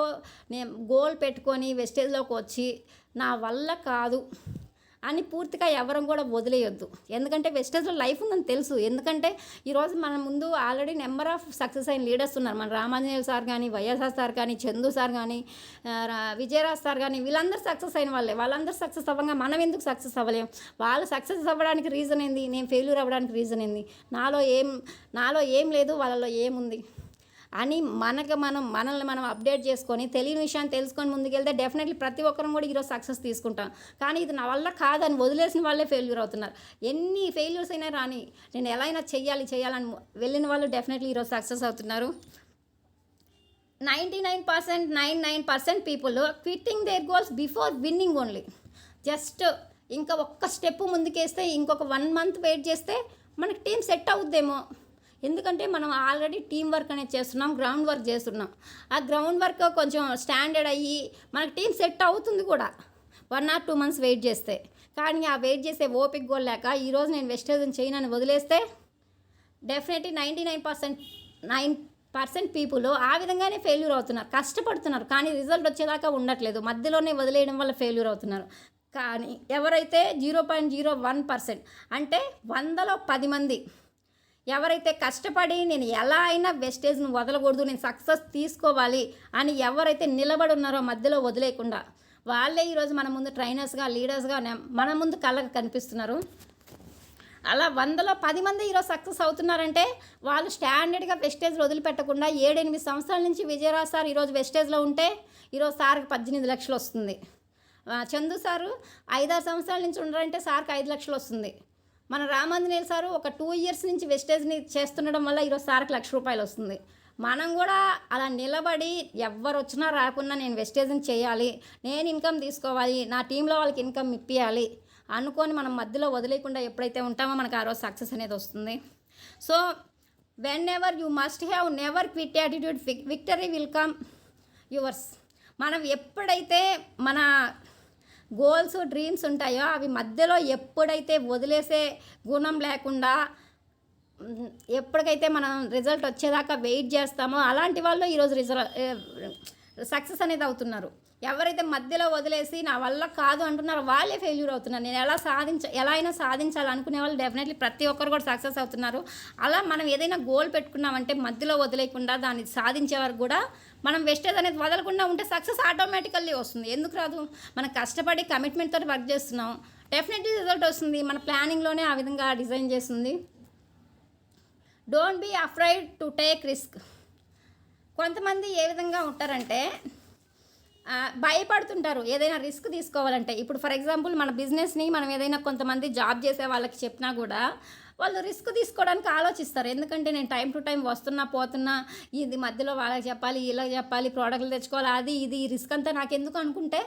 నేను గోల్ పెట్టుకొని వెస్టేజ్లోకి వచ్చి నా వల్ల కాదు అని పూర్తిగా ఎవరం కూడా వదిలేయొద్దు. ఎందుకంటే వెస్టేజ్లో లైఫ్ ఉందని తెలుసు. ఎందుకంటే ఈరోజు మన ముందు ఆల్రెడీ నెంబర్ ఆఫ్ సక్సెస్ అయిన లీడర్స్ ఉన్నారు. మన రామాంజనేయులు సార్ కానీ, వైఎస్ఆర్ సార్ కానీ, చందు సార్ కానీ, విజయరాజ్ సార్ కానీ, వీళ్ళందరూ సక్సెస్ అయిన వాళ్ళే. వాళ్ళందరూ సక్సెస్ అవ్వగా మనం ఎందుకు సక్సెస్ అవ్వలేం? వాళ్ళు సక్సెస్ అవ్వడానికి రీజన్ ఏంది, నేను ఫెయిల్యూర్ అవ్వడానికి రీజన్ ఏంది? నాలో ఏం లేదు, వాళ్ళలో ఏముంది అని మనల్ని మనం అప్డేట్ చేసుకొని తెలియని విషయాన్ని తెలుసుకొని ముందుకెళ్తే డెఫినెట్లీ ప్రతి ఒక్కరం కూడా ఈరోజు సక్సెస్ తీసుకుంటాం. కానీ ఇది నా వల్ల కాదని వదిలేసిన వాళ్ళే ఫెయిల్యూర్ అవుతున్నారు. ఎన్ని ఫెయిల్యూర్స్ అయినా రాని, నేను ఎలా అయినా చేయాలని వెళ్ళిన వాళ్ళు డెఫినెట్లీ ఈరోజు సక్సెస్ అవుతున్నారు. 99% people quitting there goals before winnowing only. Just ఇంకా ఒక్క స్టెప్ ముందుకేస్తే, ఇంకొక 1 మంత్ వెయిట్ చేస్తే మనకి టీం సెట్ అవుద్దేమో. ఎందుకంటే మనం ఆల్రెడీ టీం వర్క్ అనేది చేస్తున్నాం, గ్రౌండ్ వర్క్ చేస్తున్నాం. ఆ గ్రౌండ్ వర్క్ కొంచెం స్టాండర్డ్ అయ్యి మనకి టీం సెట్ అవుతుంది కూడా 1 or 2 months వెయిట్ చేస్తే. కానీ ఆ వెయిట్ చేసే ఓపిక కూడా లేక ఈరోజు నేను వెస్టేజ్ని చేయనని వదిలేస్తే డెఫినెట్లీ 99% పీపుల్ ఆ విధంగానే ఫెయిల్యూర్ అవుతున్నారు. కష్టపడుతున్నారు కానీ రిజల్ట్ వచ్చేదాకా ఉండట్లేదు, మధ్యలోనే వదిలేయడం వల్ల ఫెయిల్యూర్ అవుతున్నారు. కానీ ఎవరైతే 0.01% అంటే 100లో 10 మంది ఎవరైతే కష్టపడి నేను ఎలా అయినా వెస్టేజ్ను వదలకూడదు, నేను సక్సెస్ తీసుకోవాలి అని ఎవరైతే నిలబడి ఉన్నారో మధ్యలో వదిలేయకుండా, వాళ్ళే ఈరోజు మన ముందు ట్రైనర్స్గా, లీడర్స్గా మన ముందు కళ్ళకు కనిపిస్తున్నారు. అలా 100లో 10 మంది ఈరోజు సక్సెస్ అవుతున్నారంటే వాళ్ళు స్టాండర్డ్గా వెస్టేజ్ వదిలిపెట్టకుండా 7-8 సంవత్సరాల నుంచి విజయరాజ్ సార్ ఈరోజు వెస్టేజ్లో ఉంటే ఈరోజు సార్కి 18 లక్షలు వస్తుంది. చందు సారు 5-6 సంవత్సరాల నుంచి ఉన్నారంటే సార్కి 5 లక్షలు వస్తుంది. మన రామాంజనేయులు సారు ఒక 2 years నుంచి వెస్టేజ్ని చేస్తుండడం వల్ల ఈరోజు సార్కి ₹1,00,000 వస్తుంది. మనం కూడా అలా నిలబడి ఎవ్వరు వచ్చినా రాకున్నా నేను వెస్టేజ్ని చేయాలి, నేను ఇన్కమ్ తీసుకోవాలి, నా టీంలో వాళ్ళకి ఇన్కమ్ ఇప్పించాలి అనుకొని మనం మధ్యలో వదిలేయకుండా ఎప్పుడైతే ఉంటామో మనకు ఆ రోజు సక్సెస్ అనేది వస్తుంది. So when ever you must have never quit attitude, victory will come yours. మనం ఎప్పుడైతే మన గోల్స్, డ్రీమ్స్ ఉంటాయో అవి మధ్యలో ఎప్పుడైతే వదిలేసే గుణం లేకుండా ఎప్పటికైతే మనం రిజల్ట్ వచ్చేదాకా వెయిట్ చేస్తామో అలాంటి వాళ్ళు ఈరోజు సక్సెస్ అనేది అవుతున్నారు. ఎవరైతే మధ్యలో వదిలేసి నా వల్ల కాదు అంటున్నారో వాళ్ళే ఫెయిల్యూర్ అవుతున్నారు. నేను ఎలా అయినా సాధించాలనుకునే వాళ్ళు డెఫినెట్లీ ప్రతి ఒక్కరు కూడా సక్సెస్ అవుతున్నారు. అలా మనం ఏదైనా గోల్ పెట్టుకున్నామంటే మధ్యలో వదిలేయకుండా దాన్ని సాధించే వరకు కూడా మనం వెస్టేజ్ అనేది వదలకుండా ఉంటే సక్సెస్ ఆటోమేటికల్లీ వస్తుంది. ఎందుకు రాదు? మనం కష్టపడి కమిట్మెంట్ తోటి వర్క్ చేస్తున్నాం, డెఫినెట్లీ రిజల్ట్ వస్తుంది. మన ప్లానింగ్లోనే ఆ విధంగా డిజైన్ చేస్తుంది. Don't be afraid to take risk. కొంతమంది ఏ విధంగా ఉంటారంటే భయపడుతుంటారు ఏదైనా రిస్క్ తీసుకోవాలంటే. ఇప్పుడు ఫర్ ఎగ్జాంపుల్ మన బిజినెస్ని మనం ఏదైనా కొంతమంది జాబ్ చేసే వాళ్ళకి చెప్పినా కూడా వాళ్ళు రిస్క్ తీసుకోవడానికి ఆలోచిస్తారు. ఎందుకంటే నేను టైం టు టైం వస్తున్నా పోతున్నా, ఇది మధ్యలో వాళ్ళకి చెప్పాలి, ఇలా చెప్పాలి, ప్రోడక్ట్లు తెచ్చుకోవాలి, అది ఇది రిస్క్ అంతా నాకెందుకు అనుకుంటే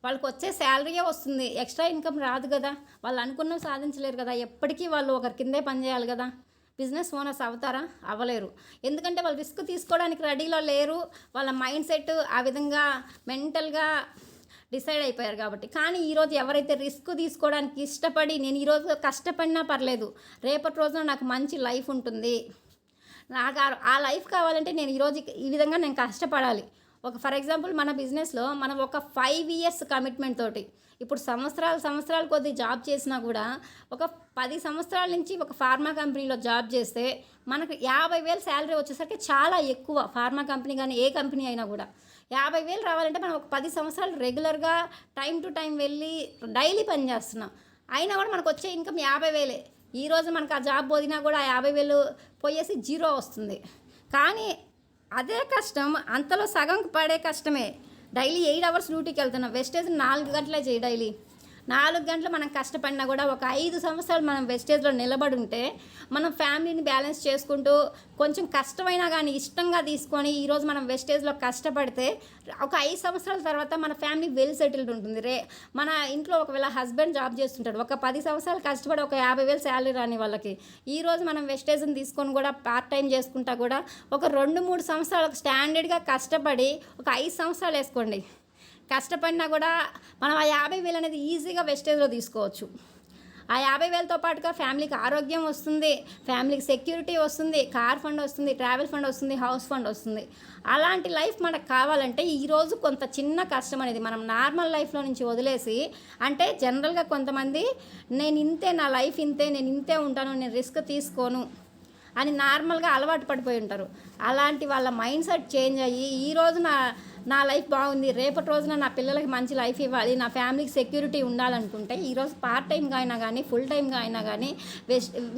వాళ్ళకి వచ్చే శాలరీయే వస్తుంది, ఎక్స్ట్రా ఇన్కమ్ రాదు కదా, వాళ్ళు అనుకున్నవి సాధించలేరు కదా, ఎప్పటికీ వాళ్ళు ఒకరి కిందే పనిచేయాలి కదా. బిజినెస్ ఓనర్స్ అవుతారా? అవ్వలేరు. ఎందుకంటే వాళ్ళు రిస్క్ తీసుకోవడానికి రెడీలో లేరు. వాళ్ళ మైండ్ సెట్ ఆ విధంగా మెంటల్గా డిసైడ్ అయిపోయారు కాబట్టి. కానీ ఈరోజు ఎవరైతే రిస్క్ తీసుకోవడానికి ఇష్టపడి నేను ఈరోజు కష్టపడినా పర్లేదు, రేపటి రోజున నాకు మంచి లైఫ్ ఉంటుంది, నాకు ఆ లైఫ్ కావాలంటే నేను ఈరోజు ఈ విధంగా నేను కష్టపడాలి. ఫర్ ఎగ్జాంపుల్ మన బిజినెస్లో మనం ఒక 5 years కమిట్మెంట్ తోటి ఇప్పుడు సంవత్సరాల కొద్దీ జాబ్ చేసినా కూడా ఒక 10 సంవత్సరాల నుంచి ఒక ఫార్మా కంపెనీలో జాబ్ చేస్తే మనకు 50,000 శాలరీ వచ్చేసరికి చాలా ఎక్కువ. ఫార్మా కంపెనీ కానీ ఏ కంపెనీ అయినా కూడా 50,000 రావాలంటే మనం ఒక 10 సంవత్సరాలు రెగ్యులర్గా టైం టు టైం వెళ్ళి డైలీ పని చేస్తున్నాం, అయినా కూడా మనకు వచ్చే ఇన్కమ్ 50,000. ఈరోజు మనకు ఆ జాబ్ పోదినా కూడా ఆ 50,000 పోయేసి 0 వస్తుంది. కానీ అదే కష్టం అంతలో సగం పడే కష్టమే డైలీ 8 అవర్స్ డ్యూటీకి వెళ్తున్నాం, వెస్టేజ్ 4 గంటలే చేయి. డైలీ 4 గంటలు మనం కష్టపడినా కూడా ఒక 5 సంవత్సరాలు మనం వెస్టేజ్లో నిలబడి ఉంటే మనం ఫ్యామిలీని బ్యాలెన్స్ చేసుకుంటూ కొంచెం కష్టమైనా కానీ ఇష్టంగా తీసుకొని ఈరోజు మనం వెస్టేజ్లో కష్టపడితే ఒక 5 సంవత్సరాల తర్వాత మన ఫ్యామిలీ వెల్ సెటిల్డ్ ఉంటుంది. మన ఇంట్లో ఒకవేళ హస్బెండ్ జాబ్ చేస్తుంటాడు, ఒక 10 సంవత్సరాలు కష్టపడి ఒక 50,000 శాలరీ రాని వాళ్ళకి ఈరోజు మనం వెస్టేజ్ని తీసుకొని కూడా పార్ట్ టైం చేసుకుంటా కూడా ఒక 2-3 సంవత్సరాలకు స్టాండర్డ్గా కష్టపడి ఒక 5 సంవత్సరాలు వేసుకోండి, కష్టపడినా కూడా మనం ఆ 50,000 అనేది ఈజీగా వెస్టేజ్లో తీసుకోవచ్చు. ఆ 50,000తో పాటుగా ఫ్యామిలీకి ఆరోగ్యం వస్తుంది, ఫ్యామిలీకి సెక్యూరిటీ వస్తుంది, కార్ ఫండ్ వస్తుంది, ట్రావెల్ ఫండ్ వస్తుంది, హౌస్ ఫండ్ వస్తుంది. అలాంటి లైఫ్ మనకు కావాలంటే ఈరోజు కొంత చిన్న కష్టం అనేది మనం నార్మల్ లైఫ్లో నుంచి వదిలేసి, అంటే జనరల్గా కొంతమంది నేను ఇంతే, నా లైఫ్ ఇంతే, నేను ఇంతే ఉంటాను, నేను రిస్క్ తీసుకోను అని నార్మల్గా అలవాటు పడిపోయి ఉంటారు. అలాంటి వాళ్ళ మైండ్ సెట్ చేంజ్ అయ్యి ఈరోజు నా లైఫ్ బాగుంది, రేపటి రోజున నా పిల్లలకి మంచి లైఫ్ ఇవ్వాలి, నా ఫ్యామిలీకి సెక్యూరిటీ ఉండాలనుకుంటే ఈరోజు పార్ట్ టైంగా అయినా కానీ ఫుల్ టైంగా అయినా కానీ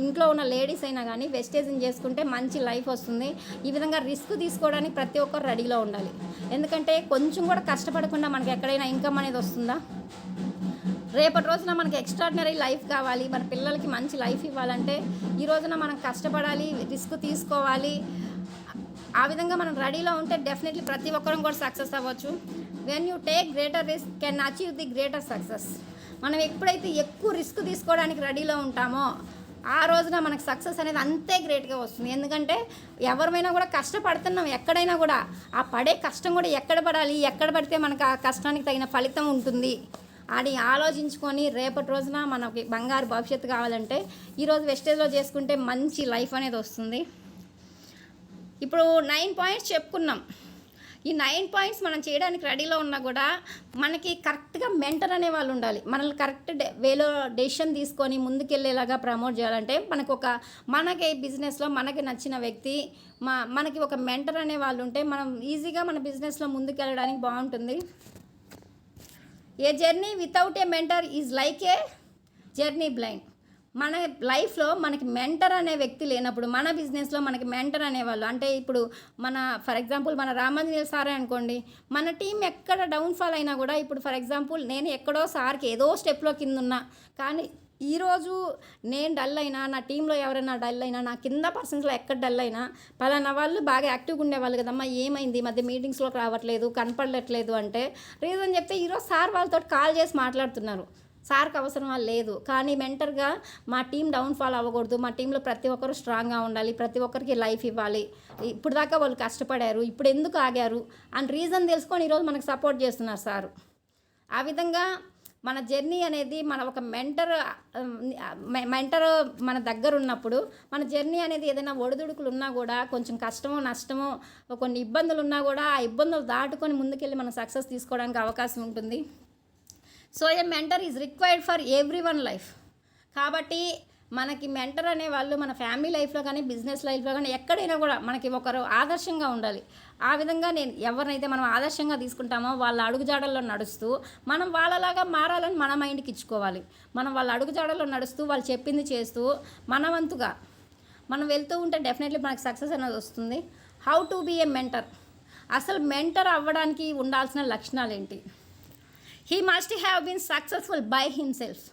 ఇంట్లో ఉన్న లేడీస్ అయినా కానీ వెస్టేజింగ్ చేసుకుంటే మంచి లైఫ్ వస్తుంది. ఈ విధంగా రిస్క్ తీసుకోవడానికి ప్రతి ఒక్కరు రెడీలో ఉండాలి. ఎందుకంటే కొంచెం కూడా కష్టపడకుండా మనకి ఎక్కడైనా ఇన్కమ్ అనేది వస్తుందా? రేపటి రోజున మనకి ఎక్స్ట్రాడినరీ లైఫ్ కావాలి, మన పిల్లలకి మంచి లైఫ్ ఇవ్వాలంటే ఈ రోజున మనం కష్టపడాలి, రిస్క్ తీసుకోవాలి. ఆ విధంగా మనం రెడీలో ఉంటే డెఫినెట్లీ ప్రతి ఒక్కరం కూడా సక్సెస్ అవ్వచ్చు. When you take greater risk can achieve the greater success. మనం ఎప్పుడైతే ఎక్కువ రిస్క్ తీసుకోవడానికి రెడీలో ఉంటామో ఆ రోజున మనకు సక్సెస్ అనేది అంతే గ్రేట్గా వస్తుంది. ఎందుకంటే ఎవరిమైనా కూడా కష్టపడుతున్నాం, ఎక్కడైనా కూడా ఆ పడే కష్టం కూడా ఎక్కడ పడాలి, ఎక్కడ పడితే మనకు ఆ కష్టానికి తగిన ఫలితం ఉంటుంది అని ఆలోచించుకొని రేపటి రోజున మనకి బంగారు భవిష్యత్తు కావాలంటే ఈరోజు వెస్టేజ్లో చేసుకుంటే మంచి లైఫ్ అనేది వస్తుంది. ఇప్పుడు 9 పాయింట్స్ చెప్పుకున్నాం. ఈ 9 పాయింట్స్ మనం చేయడానికి రెడీలో ఉన్నా కూడా మనకి కరెక్ట్గా మెంటర్ అనే వాళ్ళు ఉండాలి. మనల్ని కరెక్ట్ వేలో డెసిషన్ తీసుకొని ముందుకెళ్ళేలాగా ప్రమోట్ చేయాలంటే మనకి బిజినెస్లో మనకి నచ్చిన వ్యక్తి, మనకి ఒక మెంటర్ అనే వాళ్ళు ఉంటే మనం ఈజీగా మన బిజినెస్లో ముందుకెళ్ళడానికి బాగుంటుంది. ఏ journey without a mentor is like A journey blind. మన లైఫ్లో మనకి మెంటర్ అనే వ్యక్తి లేనప్పుడు మన బిజినెస్లో మనకి మెంటర్ అనేవాళ్ళు అంటే ఇప్పుడు ఫర్ ఎగ్జాంపుల్ మన రామాంజనేయులు సారే అనుకోండి, మన టీం ఎక్కడ డౌన్ఫాల్ అయినా కూడా ఇప్పుడు ఫర్ ఎగ్జాంపుల్ నేను ఎక్కడో సార్కి ఏదో స్టెప్లో కింద ఉన్నా, కానీ ఈరోజు నేను డల్ అయినా, నా టీంలో ఎవరైనా డల్ అయినా, నా కింద పర్సన్స్లో ఎక్కడ డల్ అయినా పలానా వాళ్ళు బాగా యాక్టివ్గా ఉండేవాళ్ళు కదమ్మా, ఏమైంది మధ్య మీటింగ్స్లోకి రావట్లేదు, కనపడట్లేదు అంటే రీజన్ చెప్తే ఈరోజు సార్ వాళ్ళతో కాల్ చేసి మాట్లాడుతున్నారు. సార్కి అవసరం లేదు, కానీ మెంటర్గా మా టీం డౌన్ఫాల్ అవ్వకూడదు, మా టీంలో ప్రతి ఒక్కరు స్ట్రాంగ్గా ఉండాలి, ప్రతి ఒక్కరికి లైఫ్ ఇవ్వాలి, ఇప్పుడు దాకా వాళ్ళు కష్టపడారు, ఇప్పుడు ఎందుకు ఆగారు అని రీజన్ తెలుసుకొని ఈరోజు మనకు సపోర్ట్ చేస్తున్నారు సారు. ఆ విధంగా మన జర్నీ అనేది మన ఒక మెంటర్ మన దగ్గర ఉన్నప్పుడు మన జర్నీ అనేది ఏదైనా ఒడిదుడుకులు ఉన్నా కూడా కొంచెం కష్టమో నష్టమో కొన్ని ఇబ్బందులు ఉన్నా కూడా ఆ ఇబ్బందులు దాటుకొని ముందుకెళ్ళి మనం సక్సెస్ తీసుకోవడానికి అవకాశం ఉంటుంది. So a mentor is required for every one life. కాబట్టి మనకి మెంటర్ అనే వాళ్ళు మన ఫ్యామిలీ లైఫ్లో కానీ బిజినెస్ లైఫ్లో కానీ ఎక్కడైనా కూడా మనకి ఒకరు ఆదర్శంగా ఉండాలి. ఆ విధంగా ఎవరినైతే మనం ఆదర్శంగా తీసుకుంటామో వాళ్ళ అడుగుజాడల్లో నడుస్తూ మనం వాళ్ళలాగా మారాలని మన మైండ్కి ఇచ్చుకోవాలి. మనం వాళ్ళ అడుగుజాడల్లో నడుస్తూ వాళ్ళు చెప్పింది చేస్తూ మనవంతుగా మనం వెళ్తూ ఉంటే డెఫినెట్లీ మనకు సక్సెస్ అనేది వస్తుంది. How to be a mentor. అసలు మెంటర్ అవ్వడానికి ఉండాల్సిన లక్షణాలు ఏంటి? He must have been successful by himself.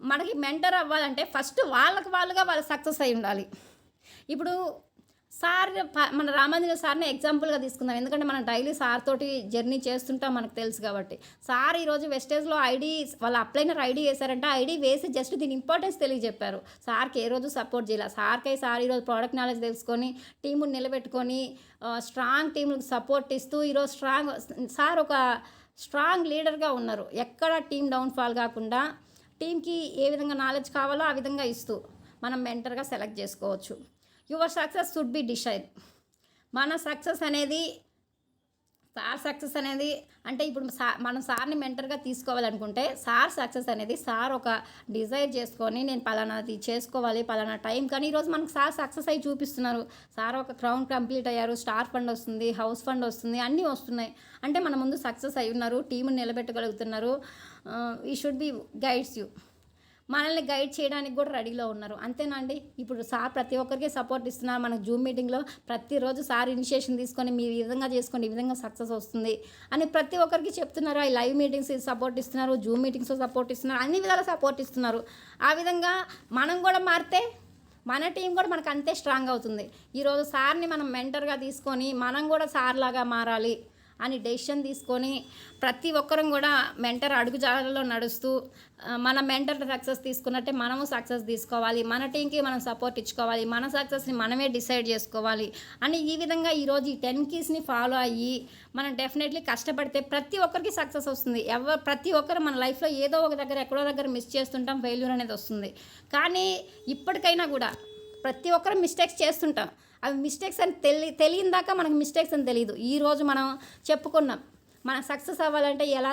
మనకి మెంటర్ అవ్వాలంటే ఫస్ట్ వాళ్ళుగా వాళ్ళు సక్సెస్ అయి ఉండాలి. ఇప్పుడు సార్ మన రామాంజనేయ సార్ని ఎగ్జాంపుల్గా తీసుకుందాం, ఎందుకంటే మనం డైలీ సార్ తోటి జర్నీ చేస్తుంటాం, మనకు తెలుసు కాబట్టి. సార్ ఈరోజు వెస్టేజ్లో వాళ్ళ అప్లైనర్ ఐడి వేశారంటే ఐడి వేసి జస్ట్ దీని ఇంపార్టెన్స్ తెలియజెప్పారు. సార్కి ఏ రోజు సపోర్ట్ చేయాలి, సార్ ఈరోజు ప్రోడక్ట్ నాలెడ్జ్ తెలుసుకొని టీముని నిలబెట్టుకొని స్ట్రాంగ్ టీములకు సపోర్ట్ ఇస్తూ ఈరోజు సార్ ఒక స్ట్రాంగ్ లీడర్గా ఉన్నారు. ఎక్కడ టీం డౌన్ఫాల్ కాకుండా టీంకి ఏ విధంగా నాలెడ్జ్ కావాలో ఆ విధంగా ఇస్తూ మనం మెంటర్గా సెలెక్ట్ చేసుకోవచ్చు. Your success should be decide. మన సక్సెస్ అనేది సక్సెస్ అనేది అంటే ఇప్పుడు మనం సార్ని మెంటర్గా తీసుకోవాలనుకుంటే సక్సెస్ అనేది ఒక డిజైర్ చేసుకొని నేను పలానాది చేసుకోవాలి పలానా టైం, కానీ ఈరోజు మనకు సక్సెస్ అయ్యి చూపిస్తున్నారు. ఒక క్రౌన్ కంప్లీట్ అయ్యారు, స్టార్ ఫండ్ వస్తుంది, హౌస్ ఫండ్ వస్తుంది, అన్నీ వస్తున్నాయి అంటే మన ముందు సక్సెస్ అయి ఉన్నారు, టీముని నిలబెట్టగలుగుతున్నారు. ఈ షుడ్ బి గైడ్స్ యూ. మనల్ని గైడ్ చేయడానికి కూడా రెడీలో ఉన్నారు. అంతేనా అండి? ఇప్పుడు సార్ ప్రతి ఒక్కరికి సపోర్ట్ ఇస్తున్నారు. మనకు జూమ్ మీటింగ్‌లో ప్రతిరోజు సార్ ఇనిషియేషన్ తీసుకొని మీరు ఈ విధంగా చేసుకోండి, ఈ విధంగా సక్సెస్ వస్తుంది అని ప్రతి ఒక్కరికి చెప్తున్నారు. ఈ లైవ్ మీటింగ్స్ సపోర్ట్ ఇస్తున్నారు, జూమ్ మీటింగ్స్‌లో సపోర్ట్ ఇస్తున్నారు, అన్ని విధాలా సపోర్ట్ ఇస్తున్నారు. ఆ విధంగా మనం కూడా మారితే మన టీం కూడా మనకు అంతే స్ట్రాంగ్ అవుతుంది. ఈరోజు సార్ని మనం మెంటర్‌గా తీసుకొని మనం కూడా సార్ లాగా మారాలి అని డెసిషన్ తీసుకొని ప్రతి ఒక్కరం కూడా మెంటర్ అడుగుజాడల్లో నడుస్తూ మన మెంటర్ సక్సెస్ తీసుకున్నట్టే మనము సక్సెస్ తీసుకోవాలి, మన టీంకి మనం సపోర్ట్ ఇచ్చుకోవాలి, మన సక్సెస్ని మనమే డిసైడ్ చేసుకోవాలి అని ఈ విధంగా ఈరోజు ఈ 10 కీస్ని ఫాలో అయ్యి మనం డెఫినెట్లీ కష్టపడితే ప్రతి ఒక్కరికి సక్సెస్ వస్తుంది. ప్రతి ఒక్కరు మన లైఫ్లో ఏదో ఒక దగ్గర ఎక్కడో దగ్గర మిస్ చేస్తుంటాం, ఫెయిల్యూర్ అనేది వస్తుంది. కానీ ఇప్పటికైనా కూడా ప్రతి ఒక్కరు మిస్టేక్స్ చేస్తుంటాం. అవి మిస్టేక్స్ అని తెలియని దాకా మనకు మిస్టేక్స్ అని తెలియదు. ఈరోజు మనం చెప్పుకున్నాం మనం సక్సెస్ అవ్వాలంటే ఎలా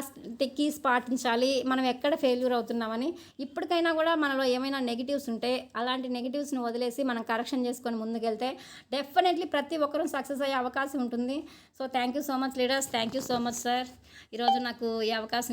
కీస్ పాటించాలి, మనం ఎక్కడ ఫెయిల్యూర్ అవుతున్నామని. ఇప్పటికైనా కూడా మనలో ఏమైనా నెగిటివ్స్ ఉంటే అలాంటి నెగిటివ్స్ని వదిలేసి మనం కరెక్షన్ చేసుకొని ముందుకెళ్తే డెఫినెట్లీ ప్రతి ఒక్కరూ సక్సెస్ అయ్యే అవకాశం ఉంటుంది. So thank you so much leaders, thank you so much sir. ఈరోజు నాకు ఈ అవకాశం